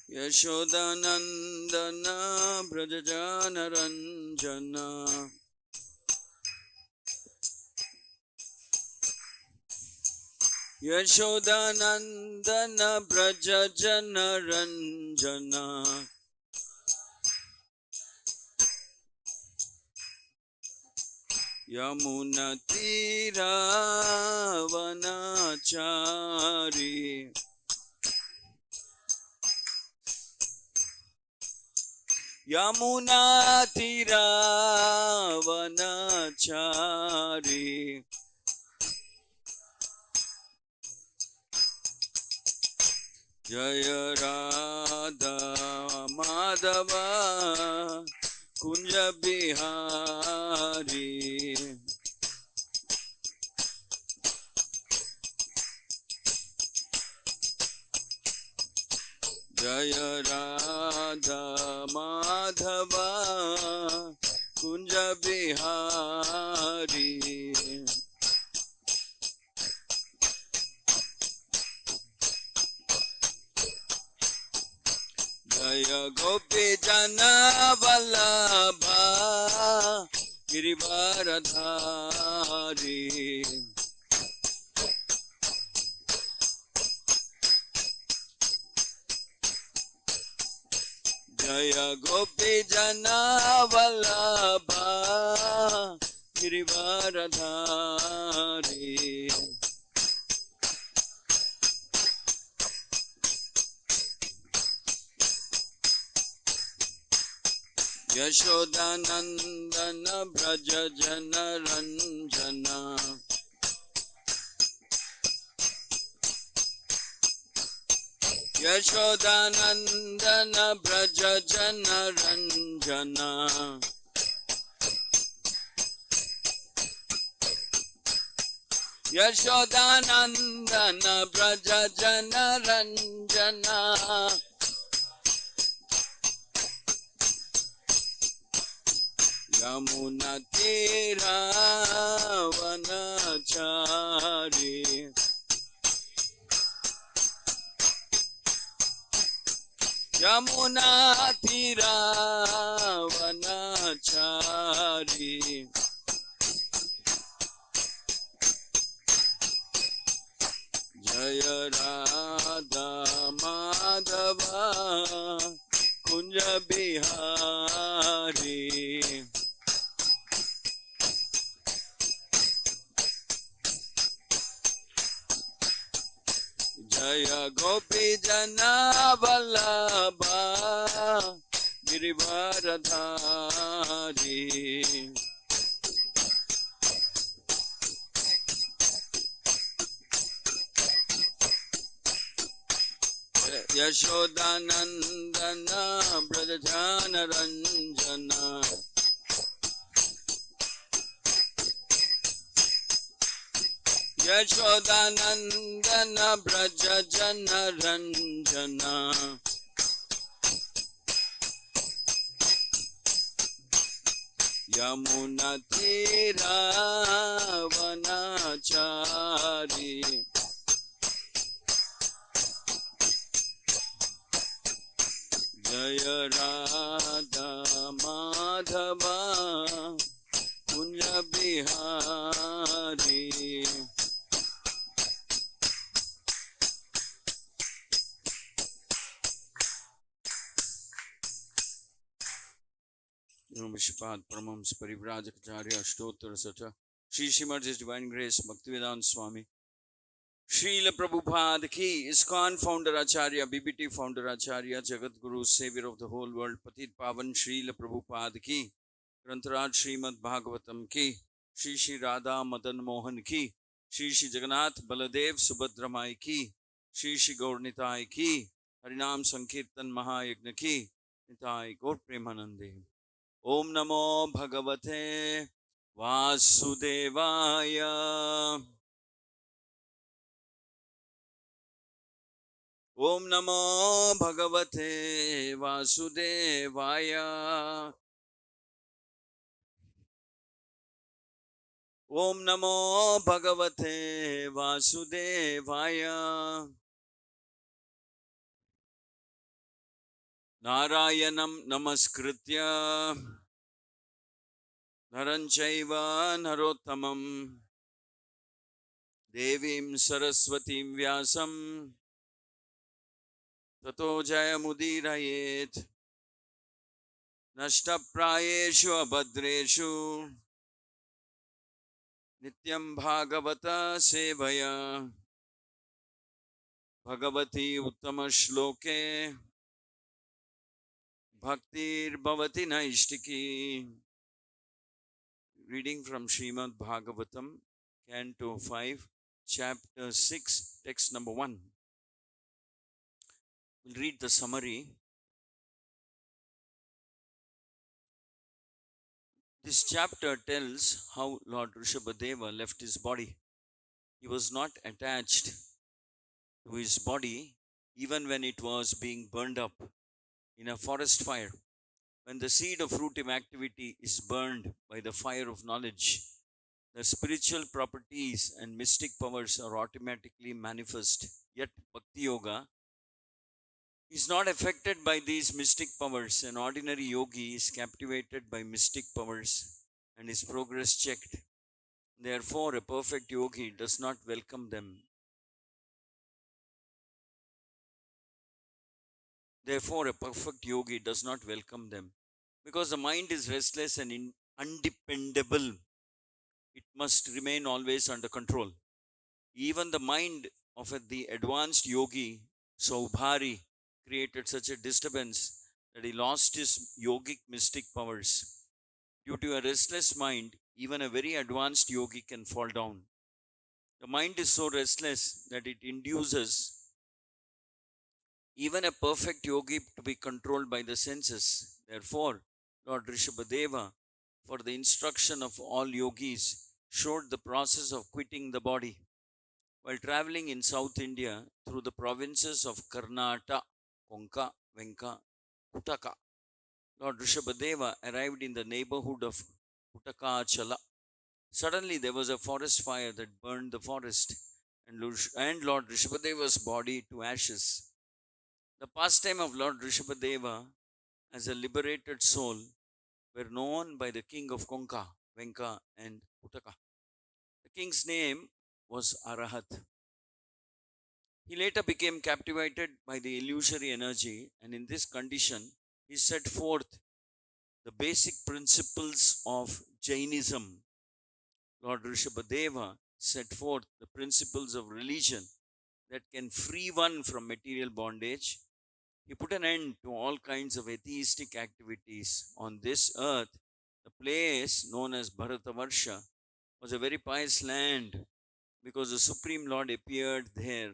Yashodanandana Brajajana Ranjana Yashodanandana Brajajana Ranjana Yamuna Tira Vanachari Yamuna Tira Vanachari Jaya Radha Madhava Kunja Bihari Jaya Radha Madhava Kunja Bihari Jaya Gopi Jana Vallabha Girivaradhari Jaya Gopi Jana Vallabha Girivaradhari Yashodanandana Brajajana Ranjana Yashodanandana Brajajana Ranjana Yashodanandana Brajajana Ranjana Yamuna Tira Vanachari Yamuna Tira Vanachari Jaya Radha Madhava Kunja Bihari Jaya Gopi Jana Vallabha Girivaradhari Yashodanandana Brajajana Ranjana Yashodanandana Brajajana Ranjana Yamuna Tira Vanachari Jaya Radha Madhava Kunja Bihari Vishpad Paramams Parivrajacharya Ashtottara Sata Shri Srimad His Divine Grace Bhaktivedanta Swami Srila Prabhupada Ki Iskcon Founder Acharya BBT Founder Acharya Jagat Guru Savior of the whole world Patit Pavan Srila Prabhupada Ki Grantaraj Srimad Bhagavatam Ki Shri Shri Radha Madan Mohan Ki Shri Shri Jagannath Baladev Subhadramai Ki Shri Shri Gaur Nitai Ki Harinam Sankirtan Mahayagna Ki Nitai Gaur Premanande Om Namo Bhagavate Vasudevaya Om Namo Bhagavate Vasudevaya Om Namo Bhagavate Vasudevaya Narayanam namaskritya naranchaiva narottamam devim saraswatim vyasam tato jayamudirayet nashtaprayeshu abhadreshu nityam bhagavata sevaya bhagavati uttama shloke bhaktir bhavati naishtiki. Reading from Srimad Bhagavatam, Canto 5, Chapter 6, Text number 1. We'll read the summary. This chapter tells how Lord Rishabhadeva left his body. He was not attached to his body even when it was being burned up in a forest fire. When the seed of fruitive activity is burned by the fire of knowledge, the spiritual properties and mystic powers are automatically manifest. Yet Bhakti Yoga is not affected by these mystic powers. An ordinary yogi is captivated by mystic powers and his progress checked. Therefore, a perfect yogi does not welcome them. Therefore, a perfect yogi does not welcome them. Because the mind is restless and undependable, it must remain always under control. Even the mind of the advanced yogi, Saubhari, created such a disturbance that he lost his yogic mystic powers. Due to a restless mind, even a very advanced yogi can fall down. The mind is so restless that it induces even a perfect yogi to be controlled by the senses. Therefore, Lord Rishabhadeva, for the instruction of all yogis, showed the process of quitting the body. While traveling in South India through the provinces of Karnataka, Konka, Venka, Kutaka, Lord Rishabhadeva arrived in the neighborhood of Kutakachala. Suddenly there was a forest fire that burned the forest and Lord Rishabhadeva's body to ashes. The pastime of Lord Rishabhadeva as a liberated soul were known by the king of Konka, Venka and Kutaka. The king's name was Arahat. He later became captivated by the illusory energy, and in this condition, he set forth the basic principles of Jainism. Lord Rishabhadeva set forth the principles of religion that can free one from material bondage. He put an end to all kinds of atheistic activities. On this earth, the place known as Bharatavarsha was a very pious land because the Supreme Lord appeared there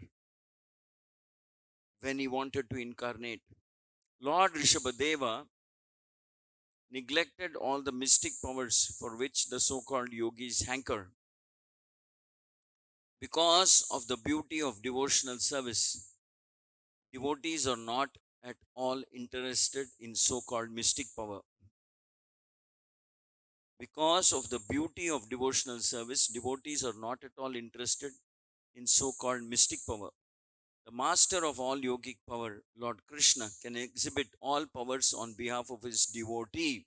when he wanted to incarnate. Lord Rishabhadeva neglected all the mystic powers for which the so called yogis hanker. Because of the beauty of devotional service, devotees are not at all interested in so called mystic power. Because of the beauty of devotional service, devotees are not at all interested in so called mystic power. The master of all yogic power, Lord Krishna, can exhibit all powers on behalf of his devotee.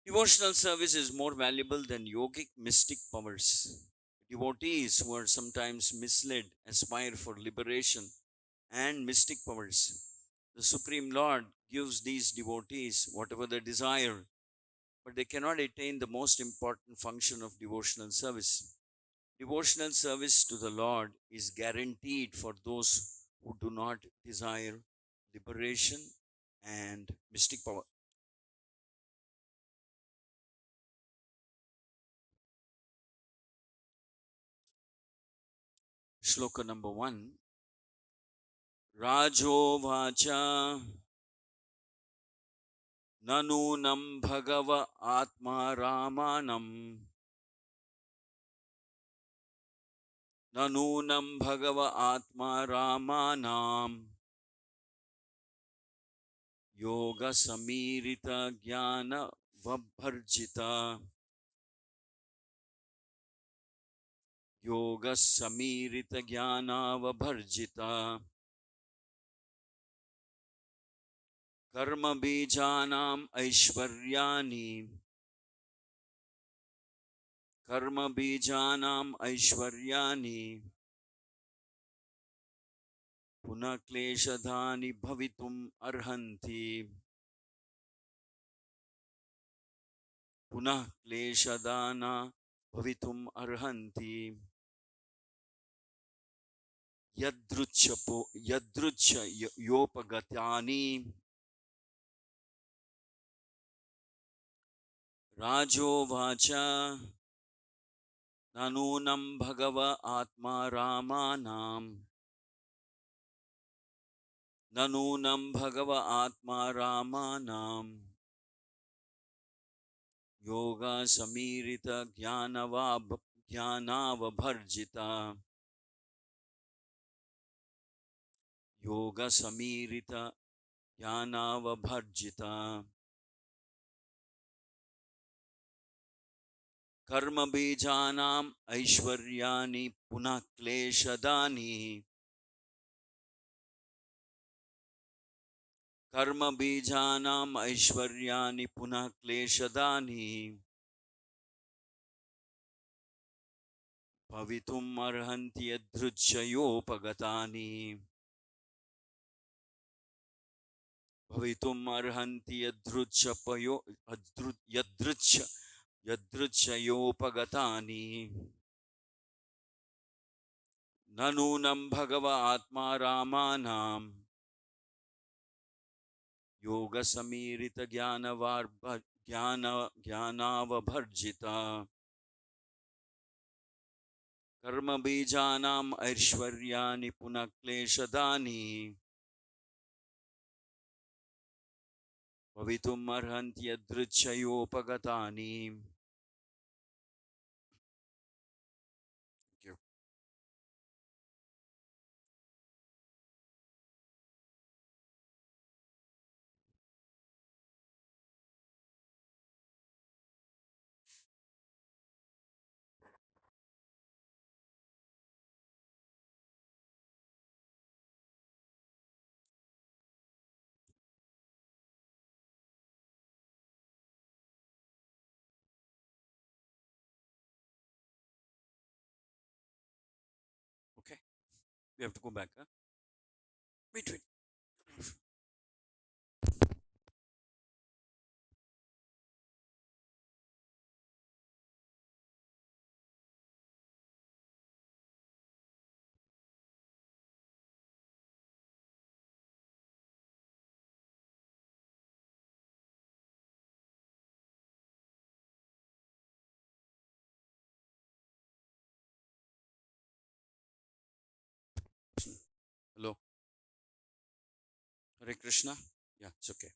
Devotional service is more valuable than yogic mystic powers. Devotees who are sometimes misled aspire for liberation and mystic powers. The Supreme Lord gives these devotees whatever they desire, but they cannot attain the most important function of devotional service. Devotional service to the Lord is guaranteed for those who do not desire liberation and mystic power. Shloka number 1. Rajovacha nanunam bhagava atma ramanam nanunam bhagava atma ramanam yoga samirita jnana vabharjita yoga samirita jnana vabharjita कर्म बीजानाम ऐश्वर्याणि कर्म बीजानाम ऐश्वर्याणि पुनः क्लेशधानि भवितुम् अर्हन्ति पुनः क्लेशदाना भवितुम् अर्हन्ति यदृच्छयोपगतानि राजोवाच ननूनं भगव आत्मा रामानां ननूनं भगव आत्मा रामानां योगसमीरित ज्ञानावभर्जिता योगसमीरित ज्ञानावभर्जिता कर्म बीजानाम ऐश्वर्याणि पुनः क्लेशदानि कर्म बीजानाम ऐश्वर्याणि पुनः क्लेशदानि भवितुम् अर्हन्ति यदृच्छयोपगतानि भवितुम् अर्हन्ति यदृच्छयोपगतानि ननूनं भगव आत्मा रामानां योगसमीरित ज्ञानावभर्जिता कर्म बीजानाम ऐश्वर्याणि पुनः क्लेशदानि भवितुम् अर्हन्ति यदृच्छयोपगतानि. Okay, we have to go back. Huh? Wait. Hello. Hare Krishna. Yeah, it's okay.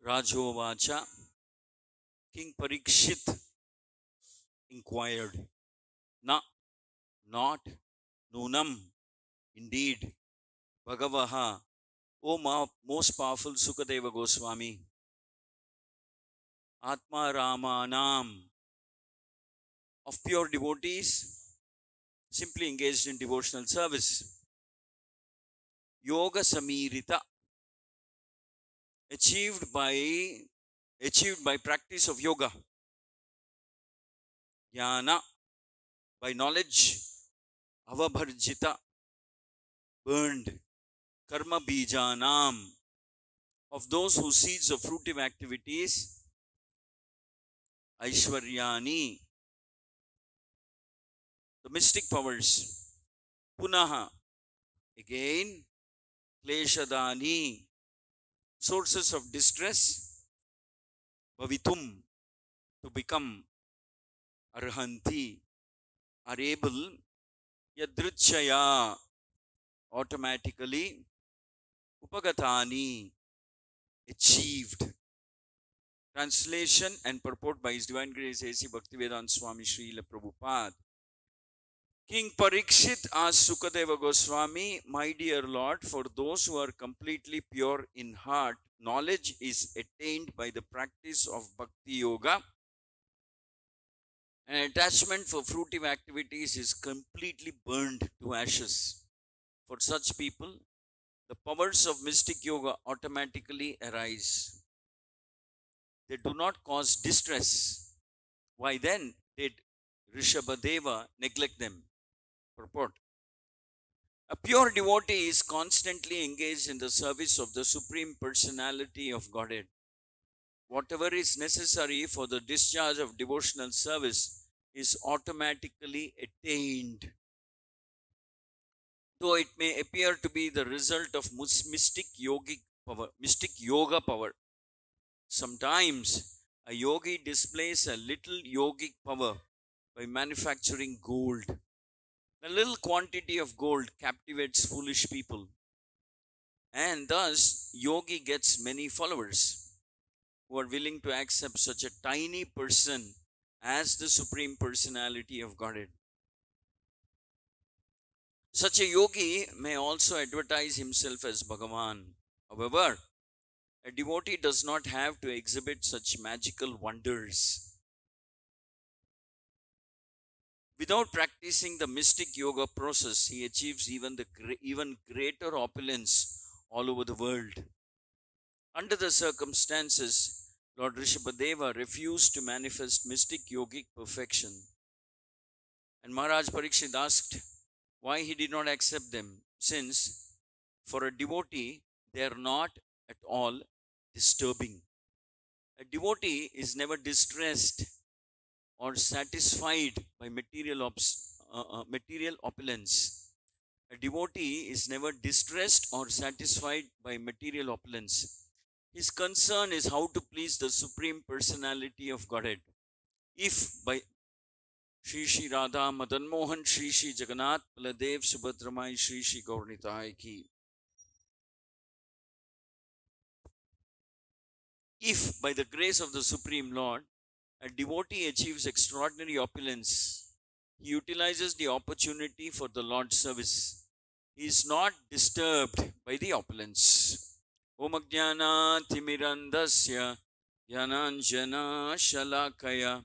Rajovacha, King Parikshit inquired, Na, not, Nunam, indeed, Bhagavaha, O most powerful Sukadeva Goswami, Atma Ramanam, of pure devotees, simply engaged in devotional service. Yoga Samirita, achieved by practice of yoga. Jnana, by knowledge. Avabharjita, burned. Karma Bijanam, of those whose seeds of fruitive activities. Aishwaryani, the mystic powers. Punaha, again. Kleshadani, sources of distress. Bhavitum, to become. arhanti, are able, yadrichaya, automatically, upagatani, achieved. Translation and purport by His Divine Grace A.C. Bhaktivedanta Swami Srila Prabhupada. King Parikshit asked Sukadeva Goswami, my dear Lord, for those who are completely pure in heart, knowledge is attained by the practice of Bhakti Yoga. And attachment for fruitive activities is completely burned to ashes. For such people, the powers of mystic yoga automatically arise. They do not cause distress. Why then did Rishabhadeva neglect them? Purport. A pure devotee is constantly engaged in the service of the Supreme Personality of Godhead. Whatever is necessary for the discharge of devotional service is automatically attained. Though it may appear to be the result of mystic yoga power, sometimes a yogi displays a little yogic power by manufacturing gold. A little quantity of gold captivates foolish people, and thus yogi gets many followers who are willing to accept such a tiny person as the Supreme Personality of Godhead. Such a yogi may also advertise himself as Bhagavan. However, a devotee does not have to exhibit such magical wonders. Without practicing the mystic yoga process, he achieves even greater opulence all over the world. Under the circumstances, Lord Rishabhadeva refused to manifest mystic yogic perfection. And Maharaj Parikshit asked why he did not accept them, since for a devotee they are not at all disturbing. A devotee is never distressed or satisfied by material opulence. A devotee is never distressed or satisfied by material opulence. His concern is how to please the Supreme Personality of Godhead. If by Shri Shri Radha Madan Mohan Shri Shri Jagannath Baladev Subhadramai Shri Shri Gaurnitai ki. If by the grace of the Supreme Lord, a devotee achieves extraordinary opulence, he utilizes the opportunity for the Lord's service. He is not disturbed by the opulence. Om Ajnana Timirandasya Yananjana Shalakaya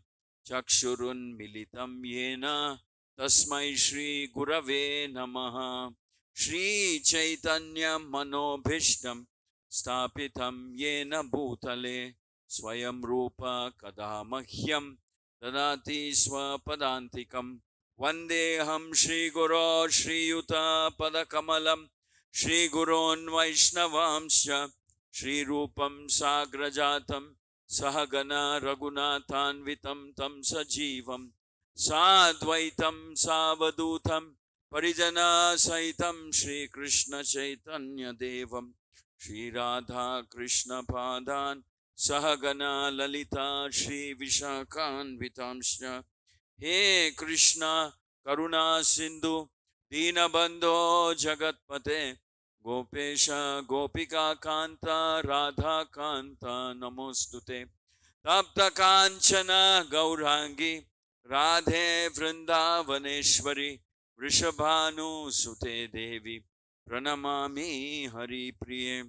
Chakshurun Militam Yena Tasmai Shri Gurave Namaha Shri Chaitanya Manobhishtam Stapitam Yena Bhutale Swayam Rupa Kadamahyam Dadati Swapadantikam Vandeham Shri Guru Shri Yuta Padakamalam Shri Gurun Vaishnavamsya Shri Rupam Sagrajatam Sahagana Raghunathanvitam Tam Sajivam Sadvaitam Savadutam Parijana Saitam Shri Krishna Chaitanya Devam Shri Radha Krishna Padan Sahagana Lalita Shri Vishakhanvitamsya He Krishna Karuna Sindhu Dinabandho Jagatpate Gopesha Gopika Kanta Radha Kanta Namostute Tapta Kanchana Gaurangi Radhe Vrindavaneshwari Vrishabhanu Sute Devi Pranamami Hari Priye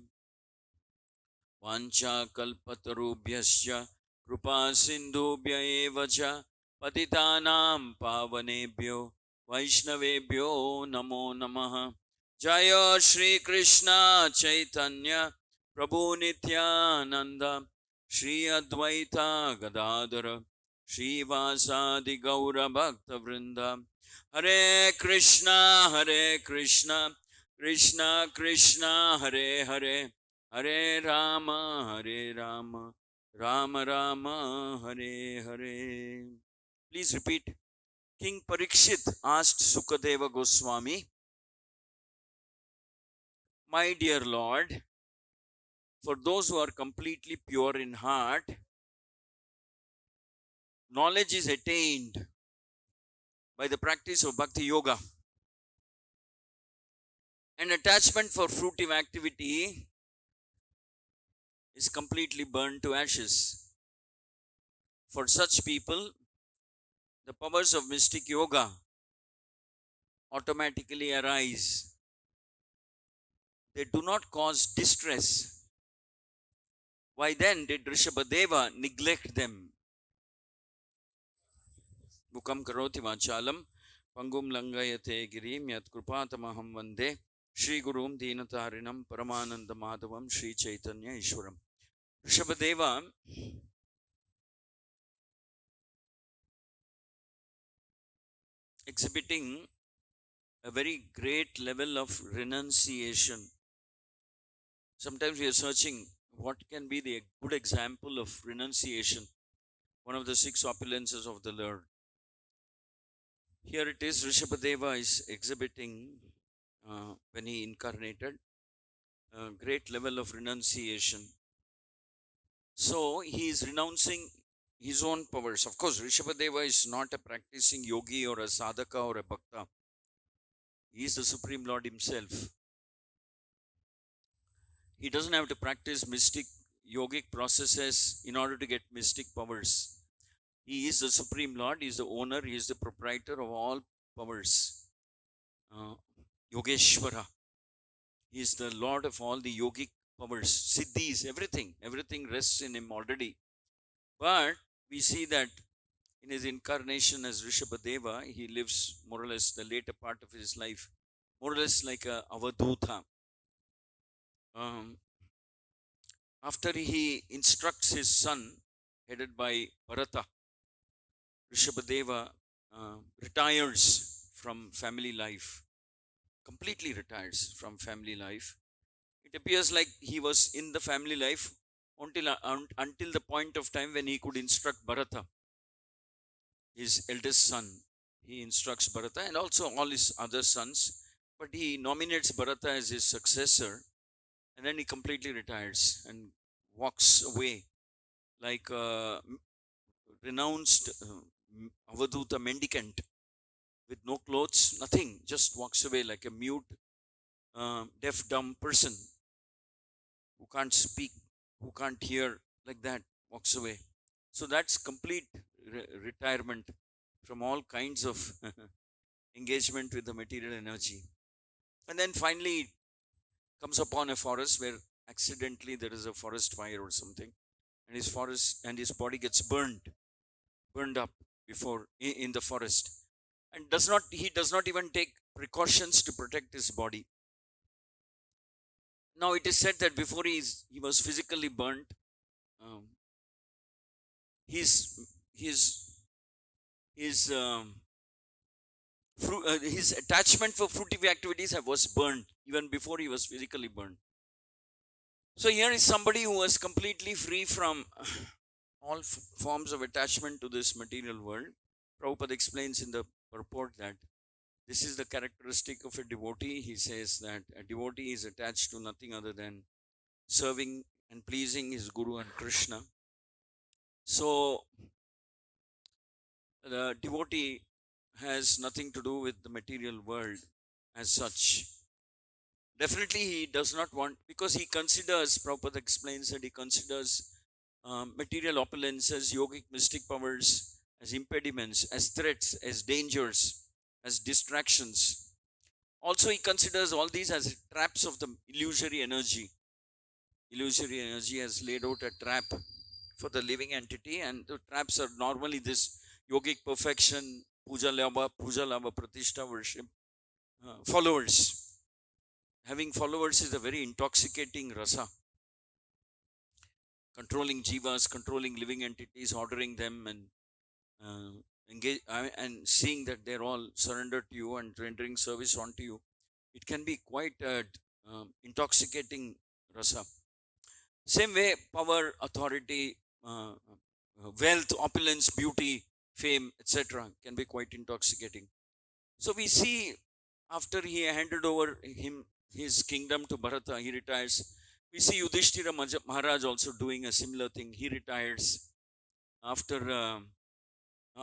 Vancha Kalpatarubhyasya Krupa Sindhubhya Evacha Patitanam Pavanebhyo Vaishnavebhyo Namo Namaha Jaya Shri Krishna Chaitanya Prabhu Nityananda Shri Advaita Gadadara Shri Vasadi Gaura Bhakta Vrinda Hare Krishna Krishna Krishna Hare Hare Hare Rama Rama Rama Hare Hare. Please repeat. King Parikshit asked Sukadeva Goswami, my dear Lord, for those who are completely pure in heart, knowledge is attained by the practice of bhakti yoga. And attachment for fruitive activity is completely burned to ashes. For such people, the powers of mystic yoga automatically arise. They do not cause distress. Why then did Rishabhadeva neglect them? Mukam karoti vachalam pangum langayate girim yat krupatamaham vande Shri Gurum Deenatarinam Paramananda Madhavam Shri Chaitanya Ishwaram. Rishabhadeva exhibiting a very great level of renunciation. Sometimes we are searching what can be the good example of renunciation, one of the six opulences of the Lord. Here it is, Rishabhadeva is exhibiting when he incarnated a great level of renunciation. So he is renouncing his own powers. Of course, Rishabhadeva is not a practicing yogi or a sadhaka or a bhakta. He is the Supreme Lord himself. He doesn't have to practice mystic yogic processes in order to get mystic powers. He is the Supreme Lord, he is the owner, he is the proprietor of all powers. Yogeshwara. He is the Lord of all the yogic powers, siddhis, everything. Everything rests in him already. But we see that in his incarnation as Rishabhadeva, he lives more or less the later part of his life, more or less like a avadhuta. After he instructs his son, headed by Bharata, Rishabhadeva retires from family life, completely retires from family life. It appears like he was in the family life until the point of time when he could instruct Bharata, his eldest son. He instructs Bharata and also all his other sons, but he nominates Bharata as his successor, and then he completely retires and walks away like a renounced Avadhuta mendicant with no clothes, nothing, just walks away like a mute, deaf, dumb person who can't speak, who can't hear, like that, walks away. So that's complete retirement from all kinds of engagement with the material energy. And then finally comes upon a forest where accidentally there is a forest fire or something, and his body gets burned up before in the forest, and he does not even take precautions to protect his body. Now it is said that before he was physically burnt, um, his his his his attachment for fruitive activities was burned even before he was physically burned. So here is somebody who was completely free from all forms of attachment to this material world. Prabhupada explains in the purport that this is the characteristic of a devotee. He says that a devotee is attached to nothing other than serving and pleasing his Guru and Krishna. So the devotee has nothing to do with the material world as such. Definitely he does not want, because he considers, Prabhupada explains that he considers material opulences, yogic mystic powers as impediments, as threats, as dangers, as distractions. Also he considers all these as traps of the illusory energy. Illusory energy has laid out a trap for the living entity, and the traps are normally this yogic perfection, puja lava, pratishtha, worship, followers. Having followers is a very intoxicating rasa. Controlling jivas, controlling living entities, ordering them, and engage and seeing that they're all surrendered to you and rendering service unto you. It can be quite intoxicating rasa. Same way, power, authority, wealth, opulence, beauty, fame, etc., can be quite intoxicating. So we see after he handed over his kingdom to Bharata, he retires. We see Yudhishthira Maharaj also doing a similar thing. He retires after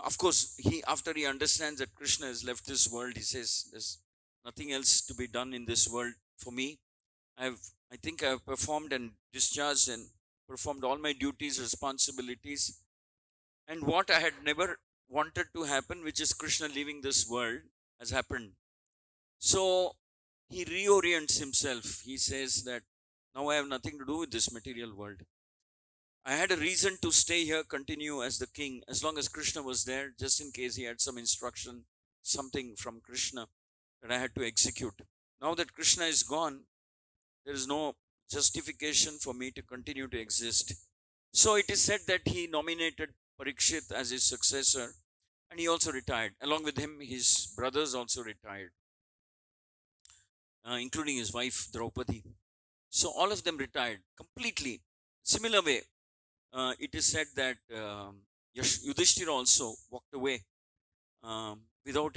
Of course, he after he understands that Krishna has left this world, he says, "There's nothing else to be done in this world for me. I've, I think I've performed and discharged and performed all my duties, responsibilities, and what I had never wanted to happen, which is Krishna leaving this world, has happened." So he reorients himself. He says that now I have nothing to do with this material world. I had a reason to stay here, continue as the king, as long as Krishna was there, just in case he had some instruction, something from Krishna that I had to execute. Now that Krishna is gone, there is no justification for me to continue to exist. So it is said that he nominated Parikshit as his successor, and he also retired. Along with him, his brothers also retired, including his wife Draupadi. So all of them retired completely. Similar way, it is said that Yudhishthira also walked away without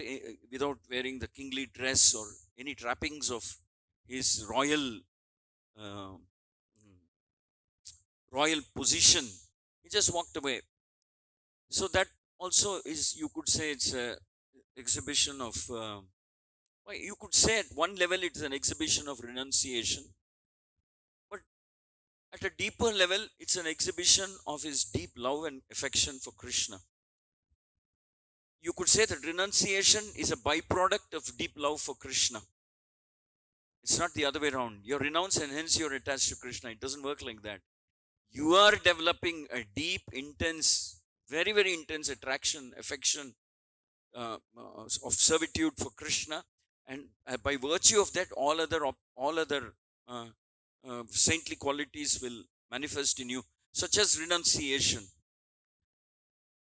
wearing the kingly dress or any trappings of his uh, royal position. He just walked away. So that also is, you could say, it's a exhibition of. You could say at one level it's an exhibition of renunciation, but at a deeper level, it's an exhibition of his deep love and affection for Krishna. You could say that renunciation is a byproduct of deep love for Krishna. It's not the other way around. You renounce and hence you're attached to Krishna. It doesn't work like that. You are developing a deep, intense, very, very intense attraction, affection, of servitude for Krishna, and by virtue of that, all other saintly qualities will manifest in you, such as renunciation.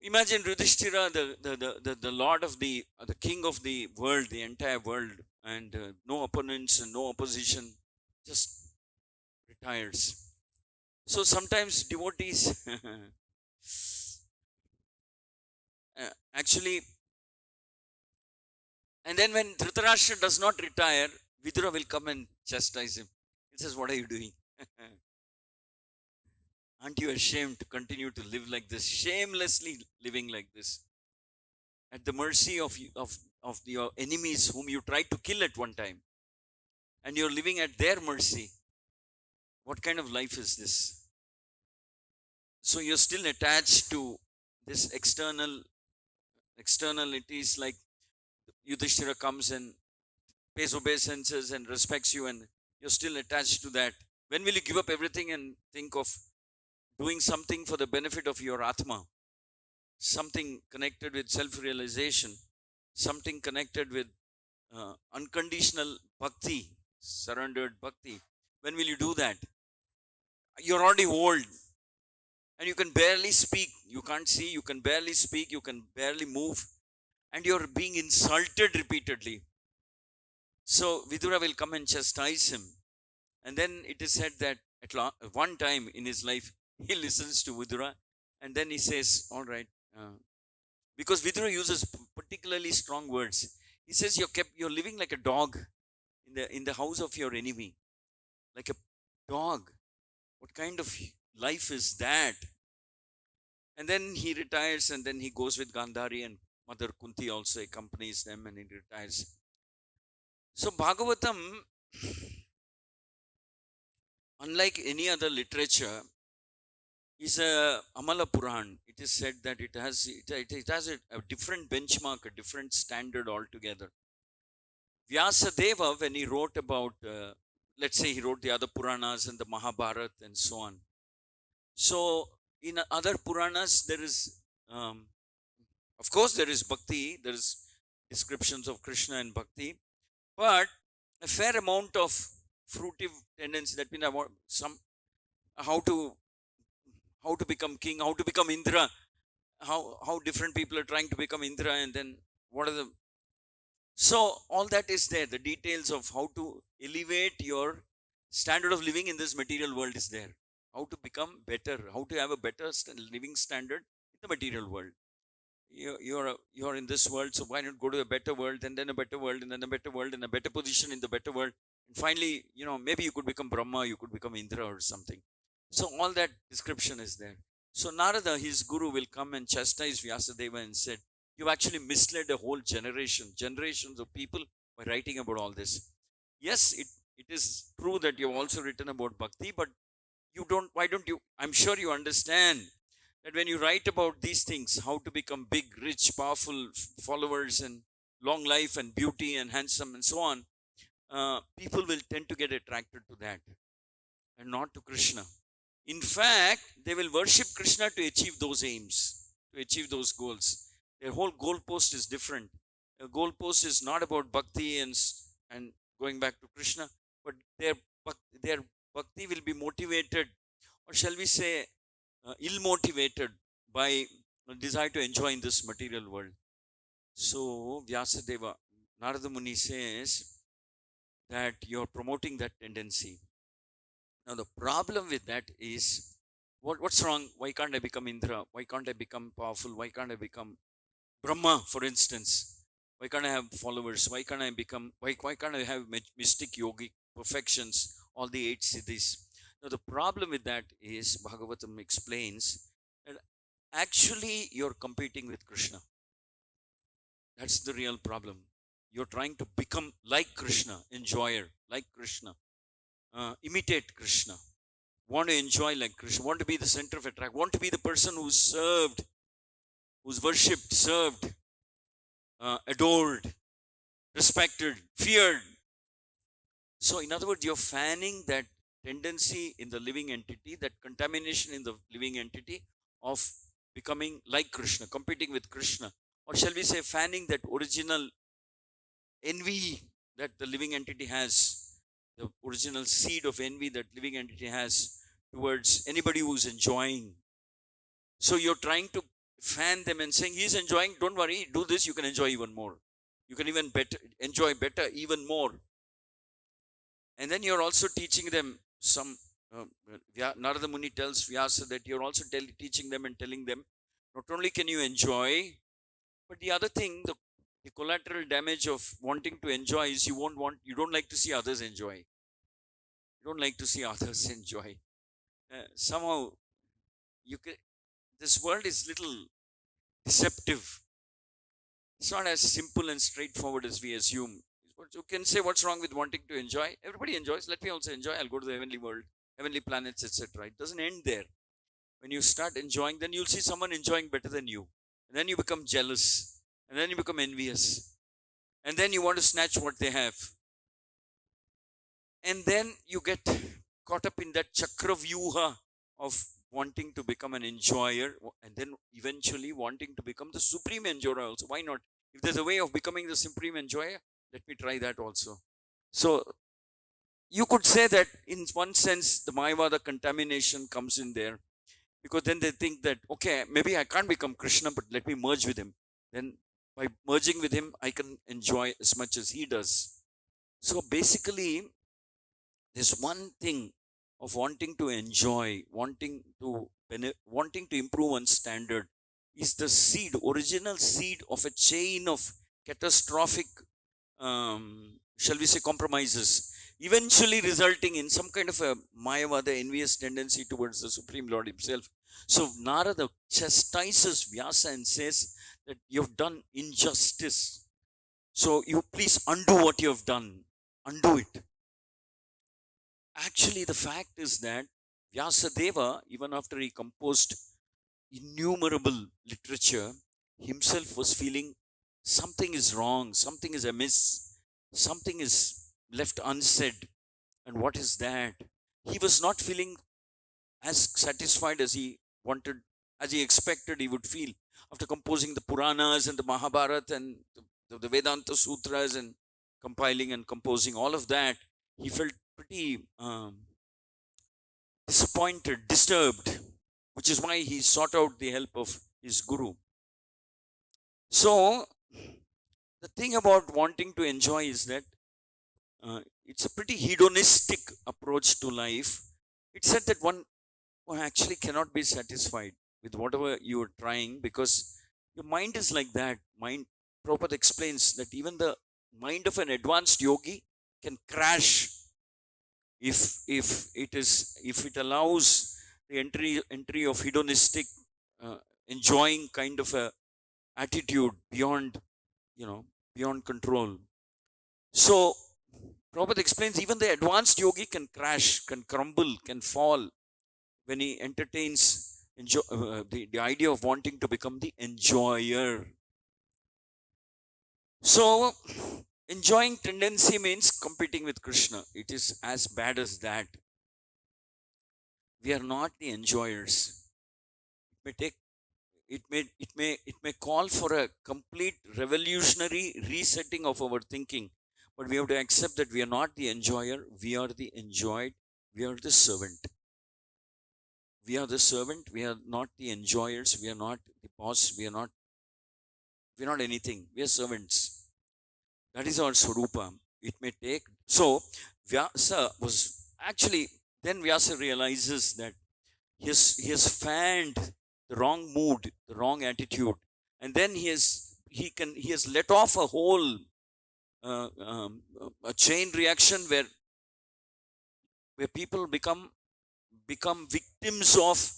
Imagine Yudhishthira, the lord of the king of the world, the entire world, and no opponents and no opposition, just retires. So sometimes devotees actually, and then when Dhritarashtra does not retire, Vidura will come and chastise him. He says, "What are you doing? Aren't you ashamed to continue to live like this, shamelessly living like this, at the mercy of your enemies whom you tried to kill at one time, and you're living at their mercy? What kind of life is this?" So you're still attached to this externalities, like Yudhishthira comes and pays obeisances and respects you, and you're still attached to that. When will you give up everything and think of doing something for the benefit of your Atma? Something connected with self-realization, something connected with unconditional bhakti, surrendered bhakti. When will you do that? You're already old and you can barely speak. You can't see, you can barely speak, you can barely move, and you're being insulted repeatedly. So Vidura will come and chastise him. And then it is said that at one time in his life, he listens to Vidura, and then he says, "All right," because Vidura uses particularly strong words. He says, "You're living like a dog in the house of your enemy, like a dog. What kind of life is that?" And then he retires, and then he goes with Gandhari, and Mother Kunti also accompanies them, and he retires. So Bhagavatam, unlike any other literature, is a Amala Puran. It is said that it has a different benchmark, a different standard altogether. Vyasadeva, when he wrote about, let's say he wrote the other Puranas and the Mahabharata and so on. So in other Puranas, there is, of course, there is Bhakti, there is descriptions of Krishna and Bhakti, but a fair amount of fruitive tendency, that means how to become king, how to become Indra, how different people are trying to become Indra, and then what are the. So all that is there. The details of how to elevate your standard of living in this material world is there. How to become better, how to have a better living standard in the material world. You're in this world, so why not go to a better world, and then a better world, and then a better world, and a better position in the better world, and finally, maybe you could become Brahma, you could become Indra or something. So all that description is there. So Narada, his guru, will come and chastise Vyasadeva and said, "You've actually misled a whole generations of people by writing about all this. Yes, it is true that you've also written about bhakti, but why don't you, I'm sure you understand that when you write about these things, how to become big, rich, powerful followers and long life and beauty and handsome and so on, people will tend to get attracted to that and not to Krishna. In fact, they will worship Krishna to achieve those aims, to achieve those goals. Their whole goalpost is different. A goalpost is not about bhakti and going back to Krishna, but their bhakti will be motivated, or shall we say, ill motivated by a desire to enjoy in this material world. So, Vyasadeva, Narada Muni says that you're promoting that tendency. Now, the problem with that is, what's wrong? Why can't I become Indra? Why can't I become powerful? Why can't I become Brahma, for instance? Why can't I have followers? Why can't I become, why can't I have mystic yogic perfections, all the 8 siddhis? Now, the problem with that is, Bhagavatam explains that actually you're competing with Krishna. That's the real problem. You're trying to become like Krishna, enjoyer, like Krishna, imitate Krishna, want to enjoy like Krishna, want to be the center of attraction, want to be the person who's served, who's worshipped, served, adored, respected, feared. So, in other words, you're fanning that tendency in the living entity, that contamination in the living entity of becoming like Krishna, competing with Krishna, or shall we say, fanning that original envy that the living entity has, the original seed of envy that living entity has towards anybody who's enjoying. So you're trying to fan them and saying, he's enjoying, don't worry, do this, you can enjoy even more. You can even enjoy better, even more. And then you're also teaching them some, Narada Muni tells Vyasa that you're also teaching them and telling them, not only can you enjoy, but the other thing, the collateral damage of wanting to enjoy is you don't like to see others enjoy. You don't like to see others enjoy. Somehow, this world is little deceptive. It's not as simple and straightforward as we assume. You can say, what's wrong with wanting to enjoy? Everybody enjoys. Let me also enjoy. I'll go to the heavenly world, heavenly planets, etc. It doesn't end there. When you start enjoying, then you'll see someone enjoying better than you. And then you become jealous. And then you become envious. And then you want to snatch what they have. And then you get caught up in that chakra vyuha of wanting to become an enjoyer, and then eventually wanting to become the supreme enjoyer also. Why not? If there's a way of becoming the supreme enjoyer, let me try that also. So you could say that in one sense, the Mayavada contamination comes in there, because then they think that, okay, maybe I can't become Krishna, but let me merge with him. Then by merging with him, I can enjoy as much as he does. So basically, this one thing of wanting to enjoy, wanting to improve one's standard, is the original seed of a chain of catastrophic, shall we say, compromises, eventually resulting in some kind of a Mayavada envious tendency towards the Supreme Lord himself. So Narada chastises Vyasa and says that you've done injustice. So you please undo what you have done. Undo it. Actually, the fact is that Vyasadeva, even after he composed innumerable literature, himself was feeling something is wrong, something is amiss, something is left unsaid. And what is that? He was not feeling as satisfied as he wanted, as he expected he would feel after composing the Puranas and the Mahabharata and the Vedanta Sutras and compiling and composing all of that. He felt pretty disappointed, disturbed, which is why he sought out the help of his guru. So, the thing about wanting to enjoy is that it's a pretty hedonistic approach to life. It's said that one actually cannot be satisfied with whatever you are trying, because your mind is like that. Prabhupada explains that even the mind of an advanced yogi can crash if it allows the entry of hedonistic, uh, enjoying kind of a attitude beyond, you know, beyond control. So Prabhupada explains even the advanced yogi can crash, can crumble, can fall when he entertains the idea of wanting to become the enjoyer. So, enjoying tendency means competing with Krishna. It is as bad as that. We are not the enjoyers. It may take it may call for a complete revolutionary resetting of our thinking, but we have to accept that we are not the enjoyer, we are the enjoyed, we are the servant. We are the servant, we are not the enjoyers, we are not the boss, we are not anything, we are servants. That is our Swarupa. It may take. So, Vyasa was actually, then Vyasa realizes that he has fanned the wrong mood, the wrong attitude, and then he has let off a whole a chain reaction where people become victims of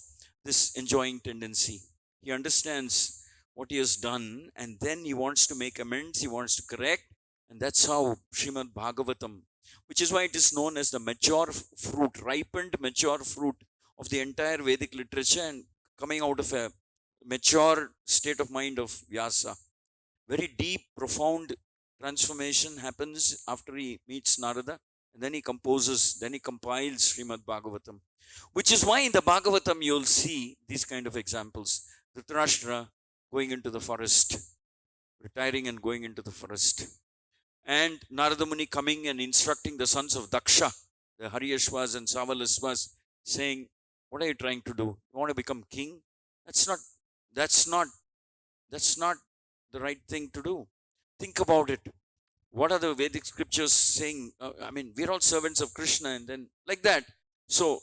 this enjoying tendency. He understands what he has done, and then he wants to make amends, he wants to correct, and that's how Srimad Bhagavatam, which is why it is known as the mature fruit, ripened mature fruit of the entire Vedic literature, and coming out of a mature state of mind of Vyasa. Very deep, profound transformation happens after he meets Narada, and then he composes, then he compiles Srimad Bhagavatam. Which is why in the Bhagavatam you'll see these kind of examples. Dhritarashtra going into the forest, retiring and going into the forest. And Narada Muni coming and instructing the sons of Daksha, the Haryashvas and Savalasvas, saying, what are you trying to do? You want to become king? That's not that's not that's not the right thing to do. Think about it. What are the Vedic scriptures saying? We're all servants of Krishna, and then like that. So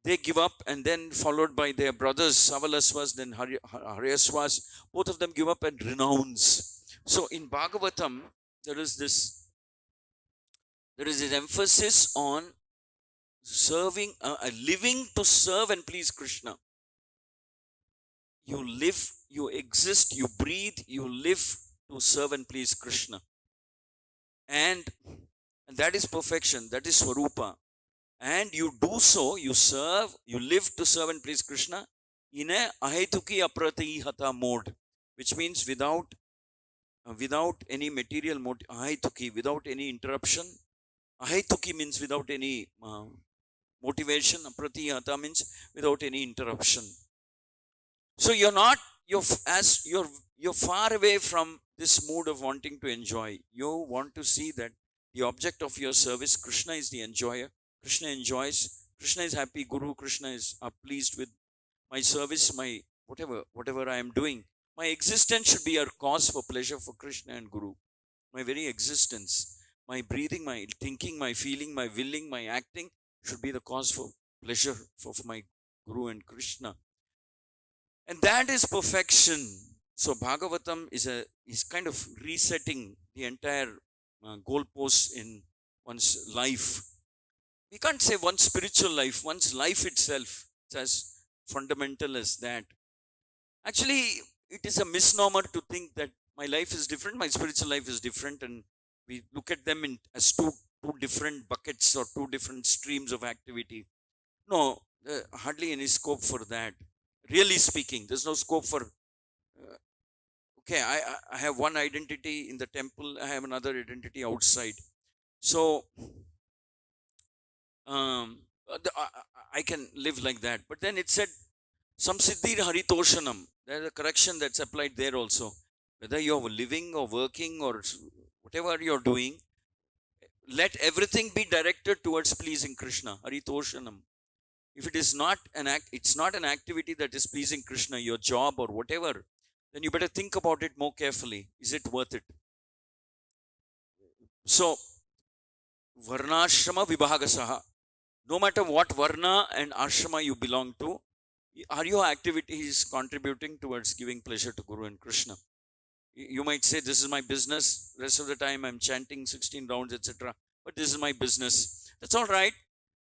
they give up, and then followed by their brothers Savalasvas, then Haryasvas. Both of them give up and renounce. So in Bhagavatam, there is this emphasis on serving, living to serve and please Krishna. You live, you exist, you breathe, you live to serve and please Krishna. And that is perfection, that is Swarupa. And you do so, you serve, you live to serve and please Krishna in a ahetuki apratihata mode, which means without any material mode, ahetuki, without any interruption. Ahetuki means without any motivation, apratihata means without any interruption. So you're far away from this mood of wanting to enjoy. You want to see that the object of your service, Krishna is the enjoyer. Krishna enjoys. Krishna is happy. Guru Krishna is pleased with my service, my whatever I am doing. My existence should be a cause for pleasure for Krishna and Guru. My very existence, my breathing, my thinking, my feeling, my willing, my acting should be the cause for pleasure for my Guru and Krishna. And that is perfection. So Bhagavatam is kind of resetting the entire goalposts in one's life. We can't say one's spiritual life, one's life itself. It's as fundamental as that. Actually, it is a misnomer to think that my life is different, my spiritual life is different, and we look at them as two different buckets or two different streams of activity. No, hardly any scope for that. Really speaking, there's no scope for okay, I have one identity in the temple, I have another identity outside. So I can live like that. But then it said samsiddhir haritoshanam. There's a correction that's applied there also. Whether you're living or working or whatever you're doing, let everything be directed towards pleasing Krishna. Haritoshanam. If it is not it's not an activity that is pleasing Krishna, your job or whatever, then you better think about it more carefully. Is it worth it? So, varnashrama vibhagasaha. No matter what varna and ashrama you belong to, are your activities contributing towards giving pleasure to Guru and Krishna? You might say, this is my business. Rest of the time I'm chanting 16 rounds, etc. But this is my business. That's all right.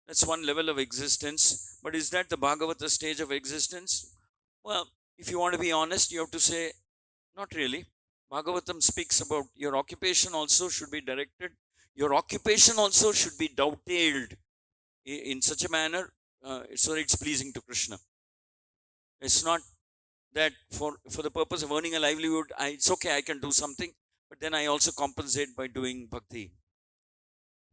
That's one level of existence. But is that the Bhagavata stage of existence? Well, if you want to be honest, you have to say, not really. Bhagavatam speaks about your occupation also should be directed. Your occupation also should be dovetailed in such a manner so that it's pleasing to Krishna. It's not that for the purpose of earning a livelihood, it's okay, I can do something, but then I also compensate by doing bhakti.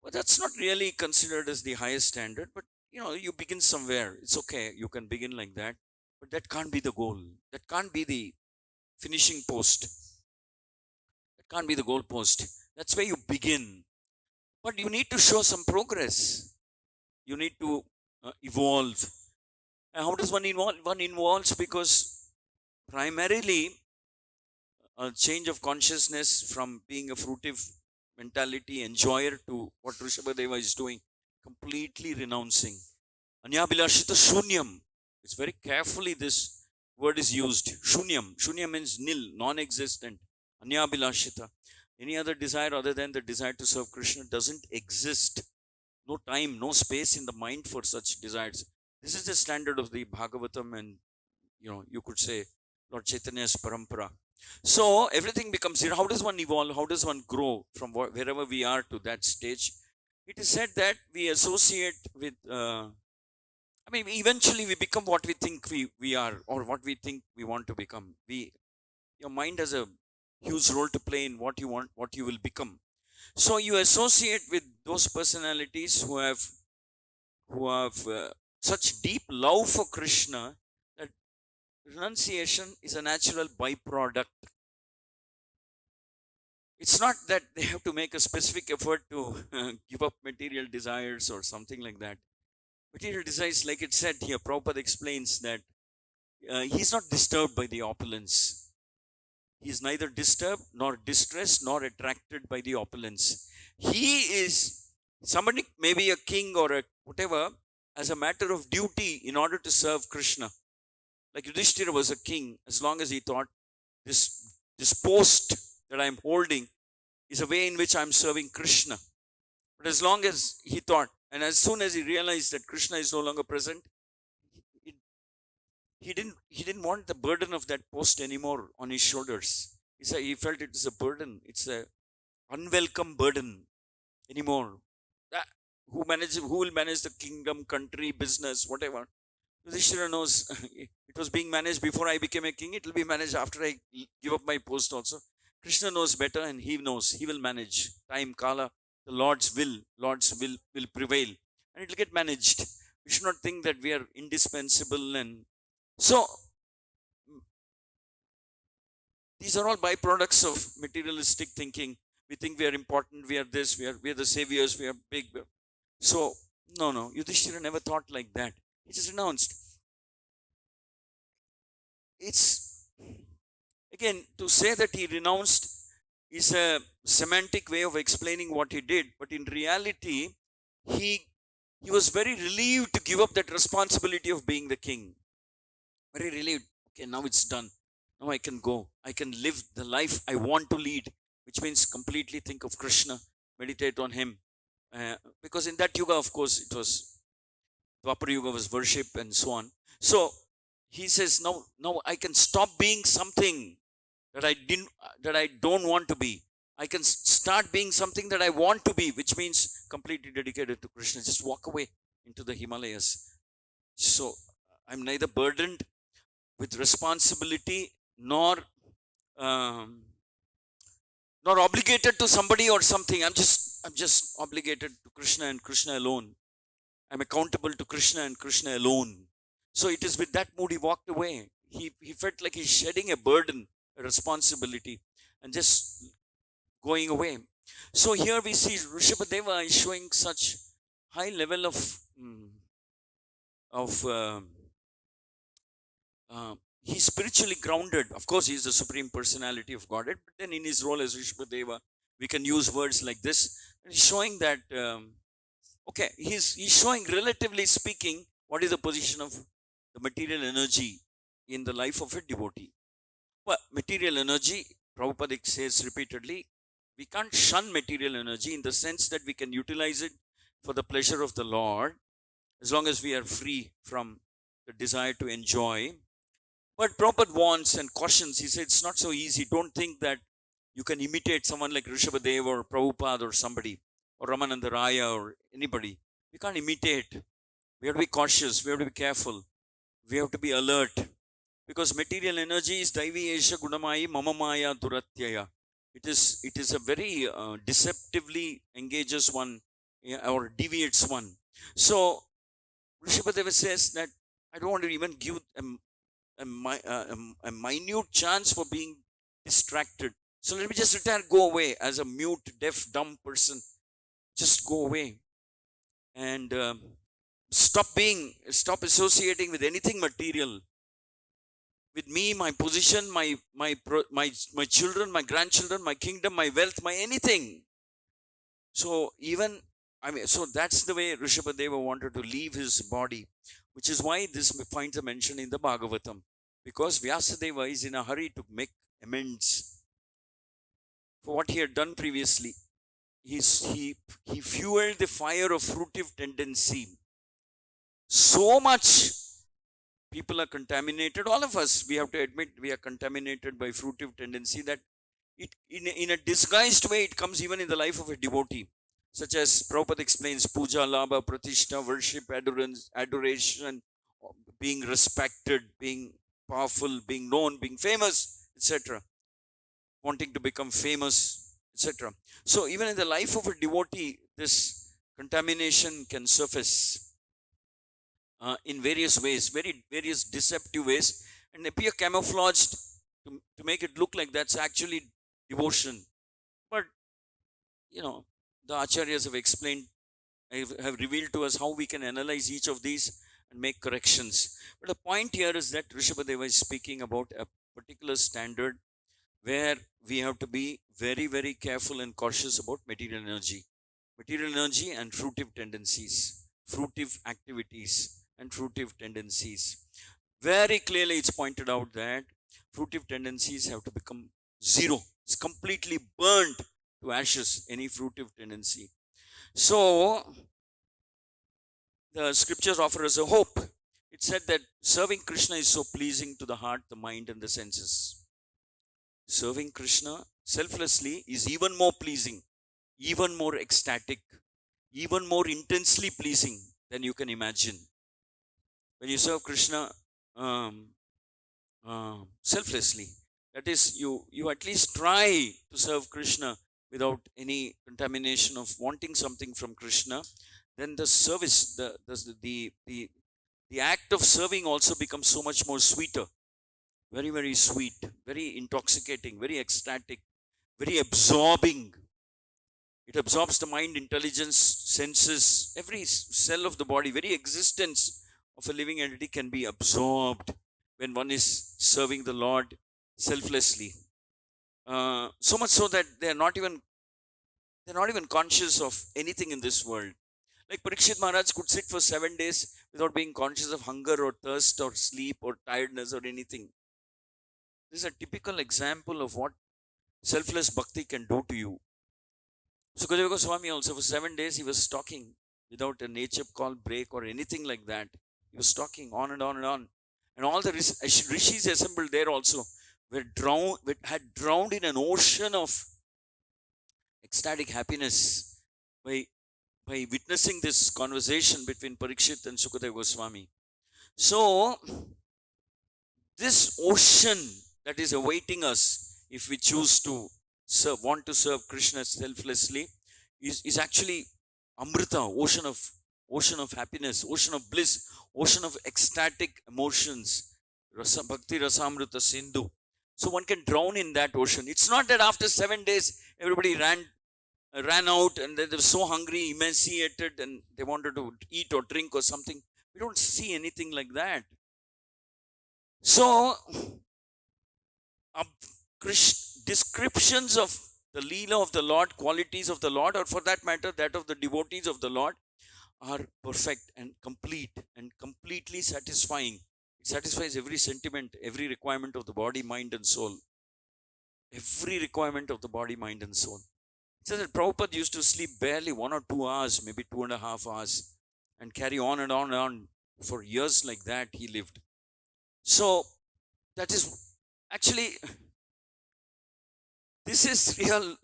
Well, that's not really considered as the highest standard, but you begin somewhere. It's okay, you can begin like that, but that can't be the goal. That can't be the finishing post. That can't be the goal post. That's where you begin. But you need to show some progress. You need to evolve. And how does one evolve? One evolves because primarily a change of consciousness from being a fruitive mentality enjoyer to what Rishabhadeva is doing, completely renouncing. Anyabhilashita shunyam. It's very carefully this word is used. Shunyam. Shunyam means nil, non-existent. Anyabhilashita. Any other desire other than the desire to serve Krishna doesn't exist. No time, no space in the mind for such desires. This is the standard of the Bhagavatam and you could say Lord Chaitanya's parampara. So everything becomes zero. How does one evolve? How does one grow from wherever we are to that stage? It is said that we associate with, eventually we become what we think we are or what we think we want to become. Your mind has a huge role to play in what you want, what you will become. So you associate with those personalities who have such deep love for Krishna that renunciation is a natural byproduct. It's not that they have to make a specific effort to give up material desires or something like that. Material desires, like it said here, Prabhupada explains that he's not disturbed by the opulence. He is neither disturbed nor distressed nor attracted by the opulence. He is somebody, maybe a king or a whatever, as a matter of duty in order to serve Krishna. Like Yudhishthira was a king as long as he thought this post that I'm holding is a way in which I'm serving Krishna. But as long as he thought, and as soon as he realized that Krishna is no longer present, he didn't want the burden of that post anymore on his shoulders. He felt it is a burden. It's a unwelcome burden anymore. That, who will manage the kingdom, country, business, whatever? Yudhishthira knows it was being managed before I became a king. It will be managed after I give up my post also. Krishna knows better, and he knows he will manage. Time, Kala, the Lord's will prevail, and it will get managed. We should not think that we are indispensable. And so these are all byproducts of materialistic thinking. We think we are important, we are this, we are the saviors, we are big. So no, Yudhishthira never thought like that. He just renounced. It's, again, to say that he renounced is a semantic way of explaining what he did, but in reality he was very relieved to give up that responsibility of being the king. Very relieved. Okay, now it's done. Now I can go. I can live the life I want to lead, which means completely think of Krishna, meditate on him. Because in that yuga, of course, it was Dwapara Yuga was worship and so on. So he says, now I can stop being something that I don't want to be. I can start being something that I want to be, which means completely dedicated to Krishna. Just walk away into the Himalayas. So I'm neither burdened with responsibility nor obligated to somebody or something. I'm just obligated to Krishna and Krishna alone. I'm accountable to Krishna and Krishna alone. So it is with that mood he walked away. He felt like he's shedding a burden, a responsibility, and just going away. So here we see Rishabhadeva is showing such high level of he's spiritually grounded. Of course, he's the supreme personality of Godhead, but then in his role as Rishabhadeva, we can use words like this. And he's showing that, okay, he's showing, relatively speaking, what is the position of the material energy in the life of a devotee. Well, material energy, Prabhupada says repeatedly, we can't shun material energy in the sense that we can utilize it for the pleasure of the Lord, as long as we are free from the desire to enjoy. But Prabhupada warns and cautions. He said it's not so easy. Don't think that you can imitate someone like Rishabhadev or Prabhupada or somebody or Ramananda Raya or anybody. We can't imitate. We have to be cautious. We have to be careful. We have to be alert. Because material energy is Daivi Esha Gunamaya Mamamaya Duratyaya. It is a very deceptively engages one, or deviates one. So Rishabhadeva says that I don't want to even give a minute chance for being distracted. So let me just retire, go away as a mute, deaf, dumb person. Just go away and stop associating with anything material. With me, my position, my children, my grandchildren, my kingdom, my wealth, my anything. So so that's the way Rishabhadeva wanted to leave his body, which is why this finds a mention in the Bhagavatam. Because Vyasadeva is in a hurry to make amends for what he had done previously. He fueled the fire of fruitive tendency. So much people are contaminated. All of us, we have to admit, we are contaminated by fruitive tendency, that in a disguised way, it comes even in the life of a devotee. Such as Prabhupada explains, puja, labha, pratishtha, worship, adoration, being respected, being powerful, being known, being famous, etc. Wanting to become famous, etc. So even in the life of a devotee, this contamination can surface in various ways, various deceptive ways, and appear camouflaged to make it look like that's actually devotion. But the acharyas have explained, have revealed to us how we can analyze each of these and make corrections. But the point here is that Rishabhadeva is speaking about a particular standard where we have to be very, very careful and cautious about material energy and fruitive tendencies, fruitive activities and fruitive tendencies. Very clearly it's pointed out that fruitive tendencies have to become zero. It's completely burned to ashes, any fruitive tendency. So the scriptures offer us a hope. It said that serving Krishna is so pleasing to the heart, the mind, and the senses. Serving Krishna selflessly is even more pleasing, even more ecstatic, even more intensely pleasing than you can imagine. When you serve Krishna selflessly, that is, you at least try to serve Krishna without any contamination of wanting something from Krishna, then the service, the act of serving also becomes so much more sweeter, very, very sweet, very intoxicating, very ecstatic, very absorbing. It absorbs the mind, intelligence, senses, every cell of the body, very existence of a living entity can be absorbed when one is serving the Lord selflessly. So much so that they're not even conscious of anything in this world. Like Parikshit Maharaj could sit for 7 days without being conscious of hunger or thirst or sleep or tiredness or anything. This is a typical example of what selfless bhakti can do to you. Sukadeva Goswami also, for 7 days he was talking without a nature call break or anything like that. He was talking on and on and on. And all the rishis assembled there also had drowned in an ocean of ecstatic happiness by witnessing this conversation between Parikshit and Sukadeva Goswami. So, this ocean that is awaiting us if we choose to want to serve Krishna selflessly is actually Amrita, ocean of happiness, ocean of bliss, ocean of ecstatic emotions, Bhakti Rasamrita Sindhu. So one can drown in that ocean. It's not that after 7 days everybody ran out and they were so hungry, emaciated, and they wanted to eat or drink or something. We don't see anything like that. So, descriptions of the Leela of the Lord, qualities of the Lord, or for that matter, that of the devotees of the Lord, are perfect and complete and completely satisfying. It satisfies every sentiment, every requirement of the body, mind, and soul. Every requirement of the body, mind, and soul. It says that Prabhupada used to sleep barely 1 or 2 hours, maybe 2.5 hours. and carry on and on and on. For years like that, he lived. So that is actually, this is real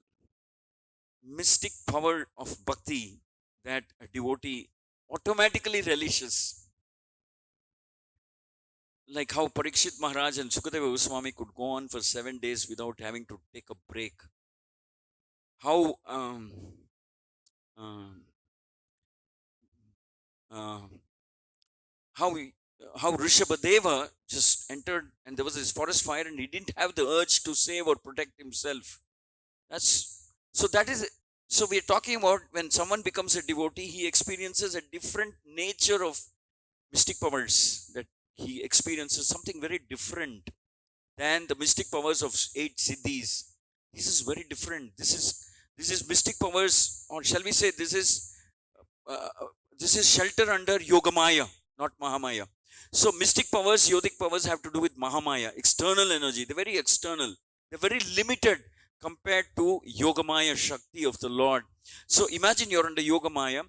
mystic power of bhakti that a devotee automatically relishes. Like how Parikshit Maharaj and Sukadeva Goswami could go on for 7 days without having to take a break. How um, uh, how we, how Rishabhadeva just entered and there was this forest fire and he didn't have the urge to save or protect himself. That's so that is so we're talking about when someone becomes a devotee, he experiences a different nature of mystic powers, that he experiences something very different than the mystic powers of 8 siddhis. This is very different. This is mystic powers, or shall we say, uh, this is shelter under Yogamaya, not Mahamaya. So mystic powers, yogic powers have to do with Mahamaya, external energy. They're very external. They're very limited compared to Yogamaya Shakti of the Lord. So imagine you're under Yogamaya.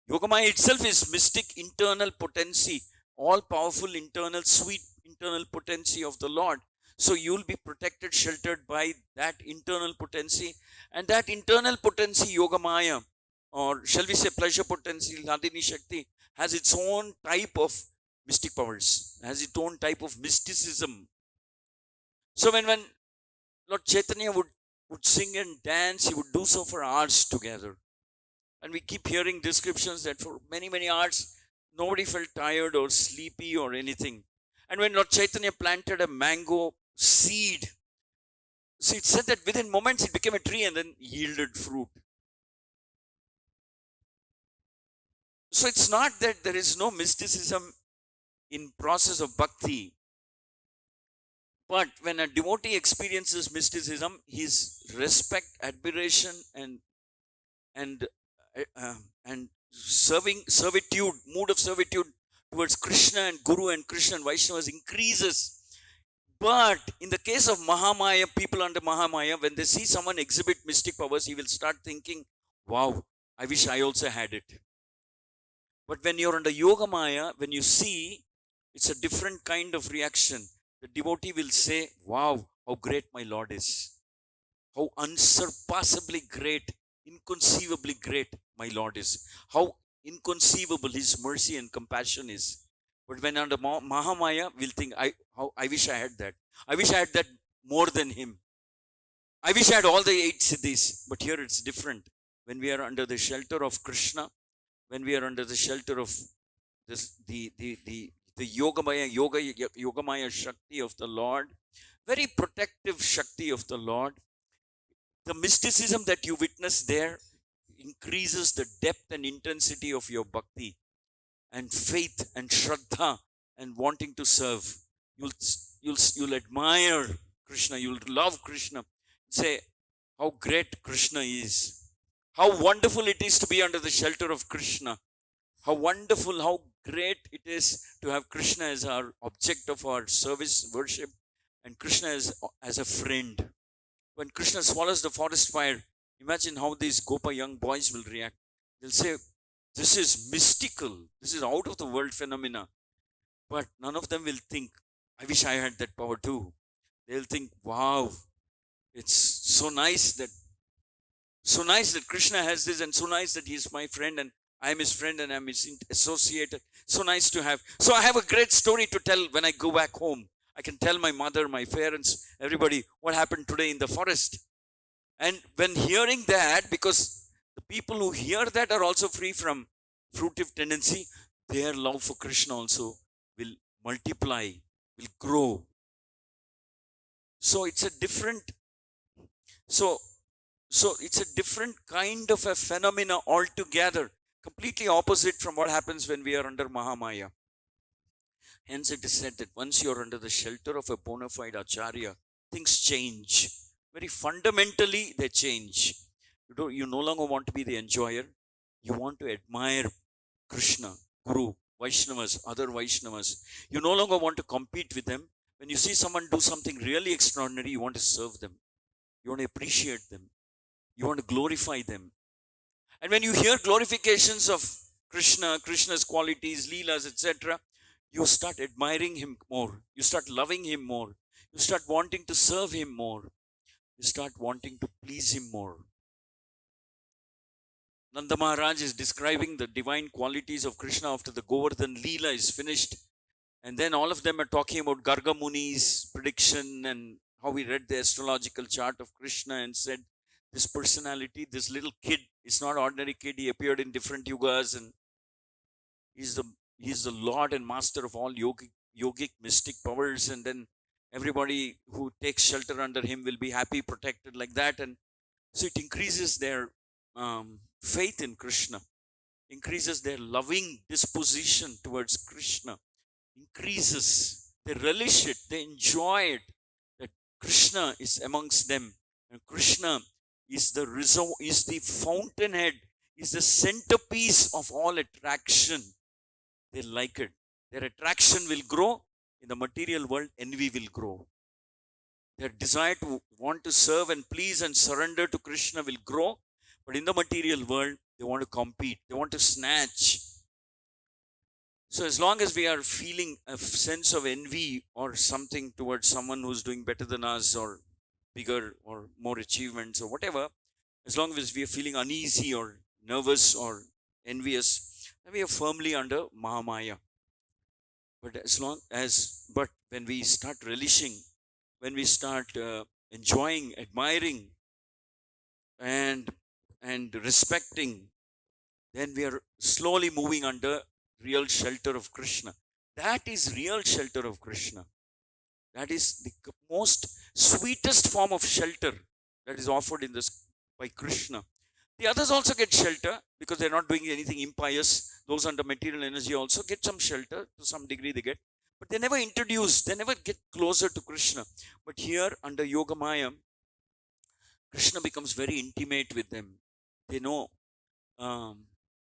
Yogamaya itself is mystic internal potency, all powerful internal, sweet internal potency of the Lord. So you'll be protected, sheltered by that internal potency. And that internal potency, Yogamaya, or shall we say pleasure potency, Hladini Shakti, has its own type of mystic powers, has its own type of mysticism. So when Lord Chaitanya would sing and dance, he would do so for hours together. And we keep hearing descriptions that for many, many hours, nobody felt tired or sleepy or anything. And when Lord Chaitanya planted a mango seed, so it said that within moments it became a tree and then yielded fruit. So it's not that there is no mysticism in process of bhakti, but when a devotee experiences mysticism, his respect, admiration, and and servitude, mood of servitude towards Krishna and Guru and Krishna and Vaishnavas increases. But in the case of Mahamaya, people under Mahamaya, when they see someone exhibit mystic powers, he will start thinking, wow, I wish I also had it. But when you're under Yogamaya, when you see, it's a different kind of reaction. The devotee will say, wow, how great my Lord is. How unsurpassably great, inconceivably great my Lord is. How inconceivable his mercy and compassion is. But when under Mahamaya, we'll think, I wish I had that. I wish I had that more than him. I wish I had all the 8 siddhis. But here it's different. When we are under the shelter of Krishna, when we are under the shelter of this, the Yogamaya Shakti of the Lord, very protective Shakti of the Lord, the mysticism that you witness there increases the depth and intensity of your bhakti and faith and shraddha and wanting to serve. You'll admire Krishna, you'll love Krishna, say how great Krishna is, how wonderful it is to be under the shelter of Krishna, how wonderful, how great it is to have Krishna as our object of our service, worship, and Krishna as a friend. When Krishna swallows the forest fire, imagine how these Gopa young boys will react. They'll say, this is mystical, this is out of the world phenomena. But none of them will think, I wish I had that power too. They'll think, wow, it's so nice that Krishna has this, and so nice that he's my friend and I am his friend and I'm his associate. So nice to have. So I have a great story to tell when I go back home. I can tell my mother, my parents, everybody what happened today in the forest. And when hearing that, because the people who hear that are also free from fruitive tendency, their love for Krishna also will multiply, will grow. So it's a different, so it's a different kind of a phenomena altogether, completely opposite from what happens when we are under Mahamaya. Hence it is said that once you are under the shelter of a bona fide Acharya, things change. Very fundamentally, they change. You no longer want to be the enjoyer. You want to admire Krishna, Guru, Vaishnavas, other Vaishnavas. You no longer want to compete with them. When you see someone do something really extraordinary, you want to serve them. You want to appreciate them. You want to glorify them. And when you hear glorifications of Krishna's qualities, leelas, etc., you start admiring him more. You start loving him more. You start wanting to serve him more. You start wanting to please him more. Nanda Maharaj is describing the divine qualities of Krishna after the Govardhan Leela is finished. And then all of them are talking about Garga Muni's prediction and how he read the astrological chart of Krishna and said, this personality, this little kid, is not ordinary kid. He appeared in different yugas and he's the he's the Lord and Master of all yogic mystic powers. And then everybody who takes shelter under him will be happy, protected like that. And so it increases their faith in Krishna, increases their loving disposition towards Krishna, increases, they relish it, they enjoy it, that Krishna is amongst them. And Krishna is the reserve, is the fountainhead, is the centerpiece of all attraction. They like it. Their attraction will grow. In the material world, envy will grow. Their desire to want to serve and please and surrender to Krishna will grow. But in the material world, they want to compete. They want to snatch. So as long as we are feeling a sense of envy or something towards someone who's doing better than us or bigger or more achievements or whatever, as long as we are feeling uneasy or nervous or envious, then we are firmly under Mahamaya. But when we start relishing, when we start enjoying, admiring, and respecting, then we are slowly moving under real shelter of Krishna. That is real shelter of Krishna. That is the most sweetest form of shelter that is offered in this by Krishna. The others also get shelter because they're not doing anything impious. Those under material energy also get some shelter to some degree they get. But they never introduce, they never get closer to Krishna. But here under Yogamaya, Krishna becomes very intimate with them. They know.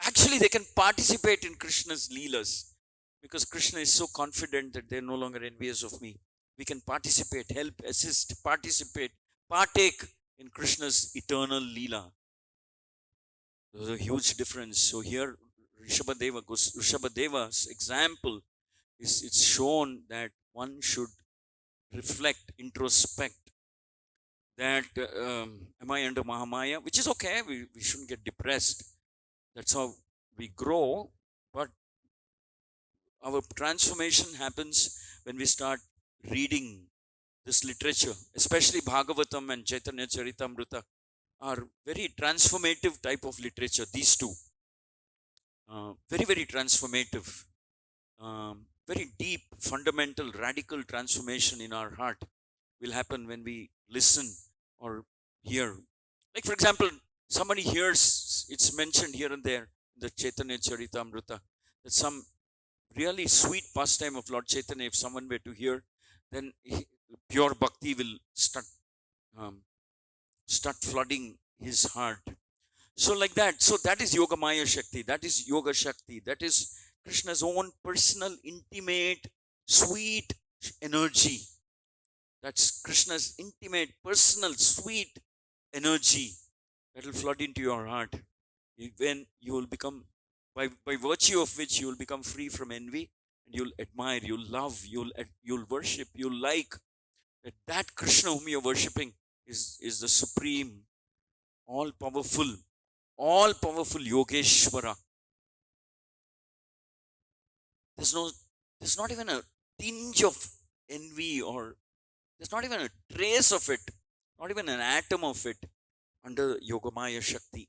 Actually, they can participate in Krishna's leelas because Krishna is so confident that they're no longer envious of me. We can participate, help, assist, participate, partake in Krishna's eternal leela. There's a huge difference. So here, Rishabhadeva's example is it's shown that one should reflect, introspect, that am I under Mahamaya, which is okay. We shouldn't get depressed. That's how we grow. But our transformation happens when we start reading this literature, especially Bhagavatam and Chaitanya Charitamrita are very transformative type of literature. These two, very, very transformative, very deep, fundamental, radical transformation in our heart will happen when we listen or hear. Like for example, somebody hears, it's mentioned here and there, the Chaitanya Charitamrita, that some really sweet pastime of Lord Chaitanya, if someone were to hear, then pure bhakti will start flooding his heart. So like that. So that is Yogamaya Shakti. That is Yoga Shakti. That is Krishna's own personal, intimate, sweet energy. That's Krishna's intimate, personal, sweet energy that will flood into your heart. When you will become, by virtue of which you will become free from envy, and you'll admire, you'll love, you'll worship, you'll like. That Krishna whom you're worshipping is the supreme, all-powerful Yogeshwara. There's not even a tinge of envy, or there's not even a trace of it, not even an atom of it under Yogamaya Shakti.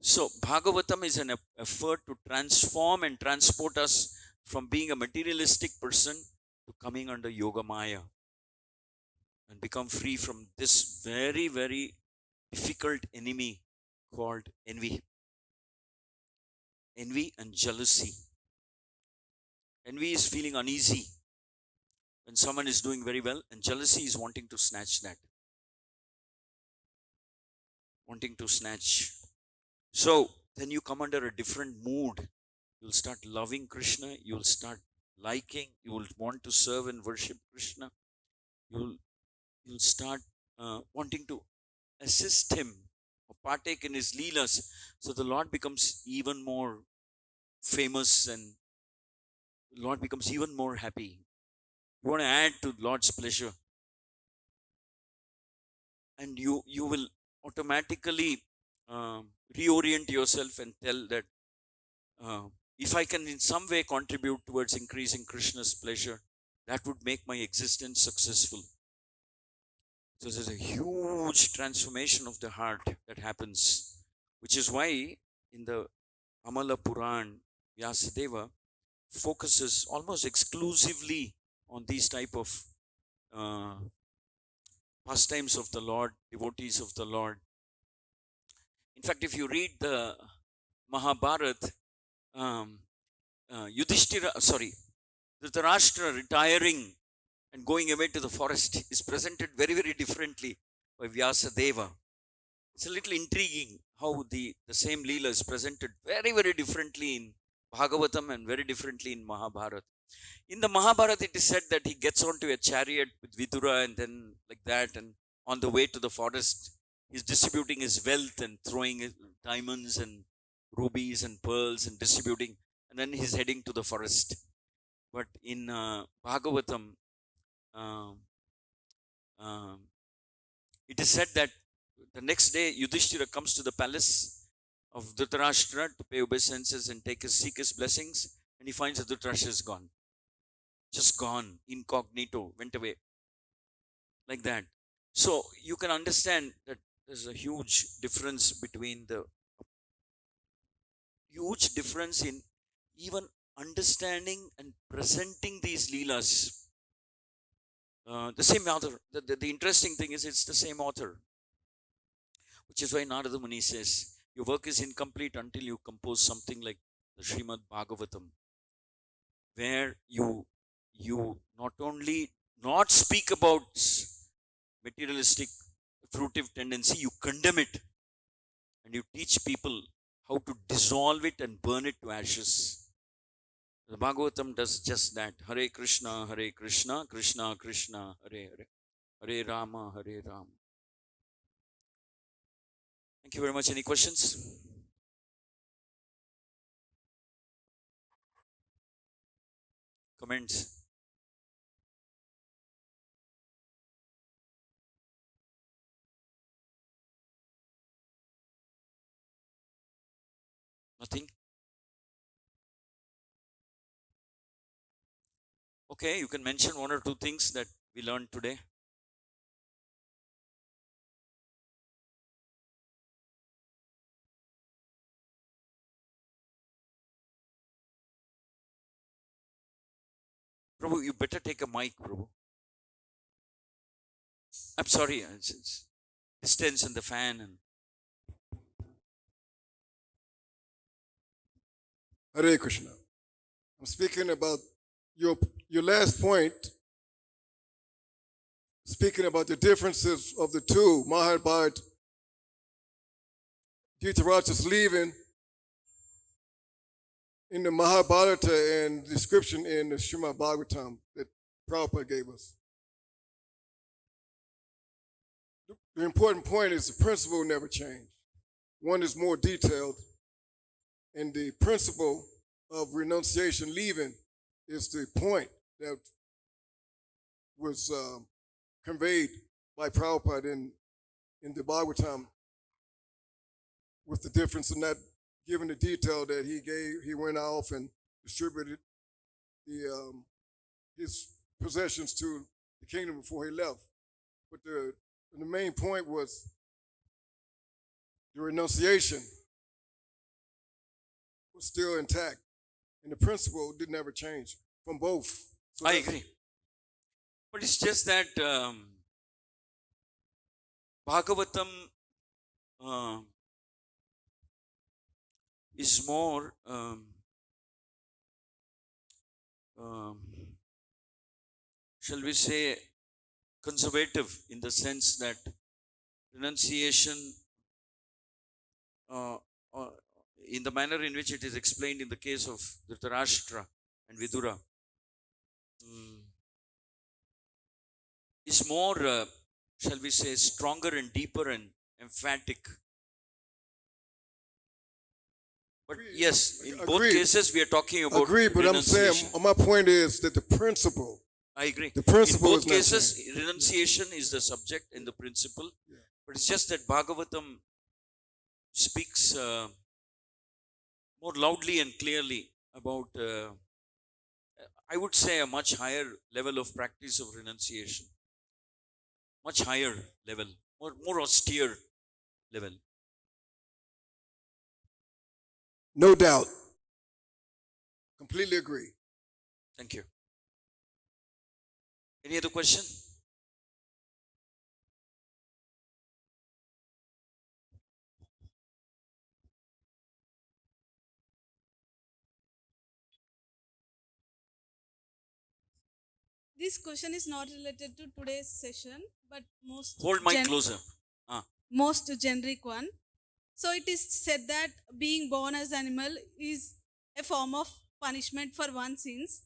So Bhagavatam is an effort to transform and transport us from being a materialistic person to coming under Yogamaya and become free from this very, very difficult enemy called envy. Envy and jealousy. Envy is feeling uneasy when someone is doing very well, and jealousy is wanting to snatch that. Wanting to snatch. So then you come under a different mood. You'll start loving Krishna. You'll start liking. You will want to serve and worship Krishna. You'll start wanting to assist him or partake in his leelas, so the Lord becomes even more famous and the Lord becomes even more happy. You want to add to Lord's pleasure, and you will automatically reorient yourself and tell that uh, if I can in some way contribute towards increasing Krishna's pleasure, that would make my existence successful. So there's a huge transformation of the heart that happens, which is why in the Amala Puran, Vyasadeva focuses almost exclusively on these type of uh, pastimes of the Lord, devotees of the Lord. In fact, if you read the Mahabharata, um, Dhritarashtra retiring and going away to the forest is presented very, very differently by Vyasadeva. It's a little intriguing how the same Leela is presented very, very differently in Bhagavatam and very differently in Mahabharata. In the Mahabharata, it is said that he gets onto a chariot with Vidura and then like that, and on the way to the forest, he's distributing his wealth and throwing diamonds and rubies and pearls and distributing, and then he's heading to the forest. But in Bhagavatam, um, um, it is said that the next day Yudhishthira comes to the palace of Dhritarashtra to pay obeisances and seek his blessings, and he finds that Dhritarashtra is gone, just gone, incognito, went away, like that. So you can understand that there's a huge difference in even understanding and presenting these leelas. The same author. The interesting thing is it's the same author, which is why Narada Muni says your work is incomplete until you compose something like the Srimad Bhagavatam, where you not only not speak about materialistic fruitive tendency, you condemn it and you teach people how to dissolve it and burn it to ashes. The Bhagavatam does just that. Hare Krishna, Hare Krishna, Krishna Krishna, Hare Hare, Hare Rama, Hare Rama. Thank you very much. Any questions? Comments? Nothing? Okay, you can mention one or two things that we learned today. Prabhu, you better take a mic, Prabhu. I'm sorry, it's distance and the fan and Hare Krishna. I'm speaking about your last point, speaking about the differences of the two, Mahabharata, Dhritarashtra's leaving in the Mahabharata and description in the Srimad Bhagavatam that Prabhupada gave us. The important point is the principle never changed. One is more detailed, and the principle of renunciation leaving is the point that was conveyed by Prabhupada in the Bhagavatam, with the difference in that, given the detail that he went off and distributed his possessions to the kingdom before he left. But the main point was the renunciation was still intact, and the principle did never change from both. So I agree. But it's just that Bhagavatam is more shall we say conservative, in the sense that renunciation uh, uh, in the manner in which it is explained in the case of Dhritarashtra and Vidura is more shall we say stronger and deeper and emphatic But yes, in both Agreed. cases, we are talking about Agreed, but I'm saying renunciation. my point is that the principle, I agree. the principle In is both not cases, changed. renunciation is the subject and the principle. Yeah. But it's just that Bhagavatam speaks more loudly and clearly about, I would say, a much higher level of practice of renunciation. Much higher level, more austere level. No doubt. Completely agree. Thank you. Any other question? This question is not related to today's session, but Hold mic closer. most generic one. So it is said that being born as animal is a form of punishment for one's sins.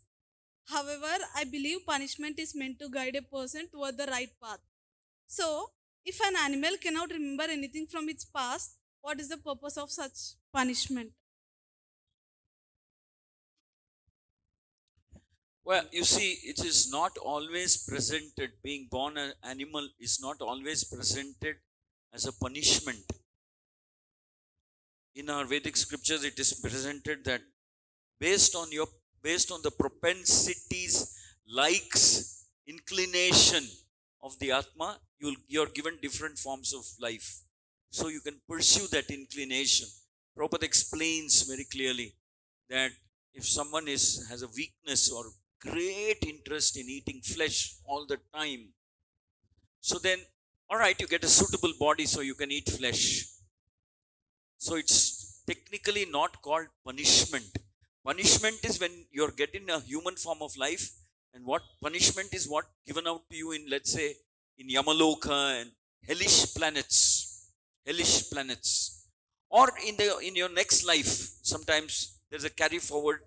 However, I believe punishment is meant to guide a person toward the right path. So, if an animal cannot remember anything from its past, what is the purpose of such punishment? Well, you see, it is not always presented, being born an animal is not always presented as a punishment. In our Vedic scriptures, it is presented that based on the propensities, likes, inclination of the Atma, you're given different forms of life. So you can pursue that inclination. Prabhupada explains very clearly that if someone has a weakness or great interest in eating flesh all the time, so then, all right, you get a suitable body so you can eat flesh. So it's technically not called punishment. Punishment is when you're getting a human form of life, and what punishment is what given out to you in, let's say, in Yamaloka and hellish planets, or in your next life. Sometimes there's a carry forward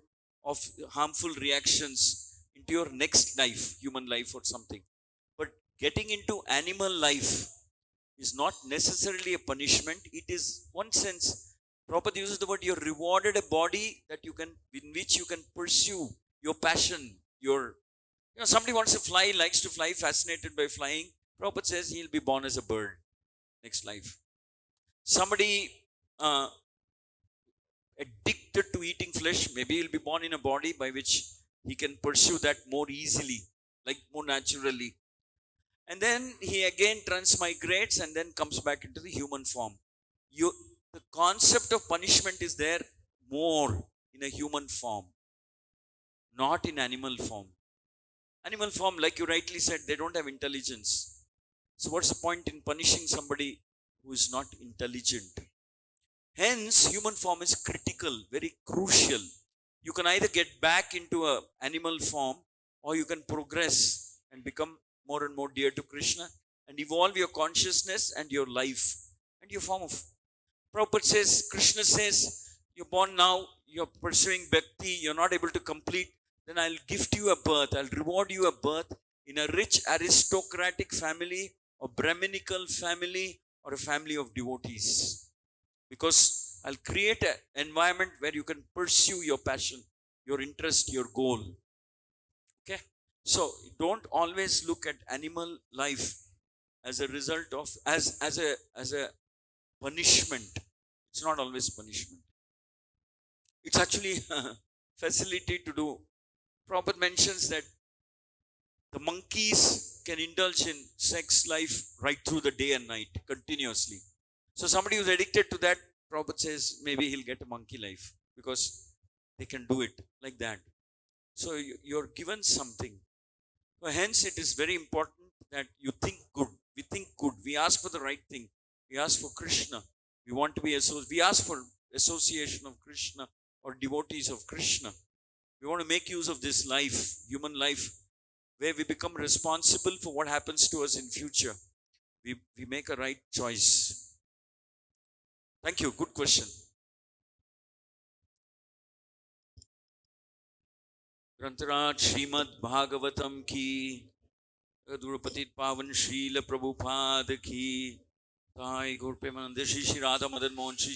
of harmful reactions into your next life, human life or something. But getting into animal life is not necessarily a punishment. It is, one sense, Prabhupada uses the word, you're rewarded a body that you can, in which you can pursue your passion. Somebody wants to fly, likes to fly, fascinated by flying. Prabhupada says he'll be born as a bird next life. Somebody addicted to eating flesh, maybe he'll be born in a body by which he can pursue that more easily, like more naturally. And then he again transmigrates and then comes back into the human form. The concept of punishment is there more in a human form, not in animal form. Animal form, like you rightly said, they don't have intelligence. So what's the point in punishing somebody who is not intelligent? Hence, human form is critical, very crucial. You can either get back into an animal form, or you can progress and become more and more dear to Krishna and evolve your consciousness and your life and your form of. Prabhupada says, Krishna says, you're born now, you're pursuing bhakti, you're not able to complete, then I'll gift you a birth, I'll reward you a birth in a rich aristocratic family, a Brahminical family, or a family of devotees. Because I'll create an environment where you can pursue your passion, your interest, your goal. Okay? So don't always look at animal life as a result of, as a punishment. It's not always punishment. It's actually a facility to do. Prabhupada mentions that the monkeys can indulge in sex life right through the day and night, continuously. So somebody who's addicted to that, Prabhupada says maybe he'll get a monkey life because they can do it like that. So you're given something. So hence it is very important that you think good. We think good. We ask for the right thing. We ask for Krishna. We want to be we ask for association of Krishna or devotees of Krishna. We want to make use of this life, human life, where we become responsible for what happens to us in future. We make a right choice. Thank you. Good question. ग्रंथराज Shrimad Bhagavatam की, गुरुपति पावन श्रील प्रभुपाद की, ताई गौर प्रेमानंद श्री श्री राधा मदन मोहन श्री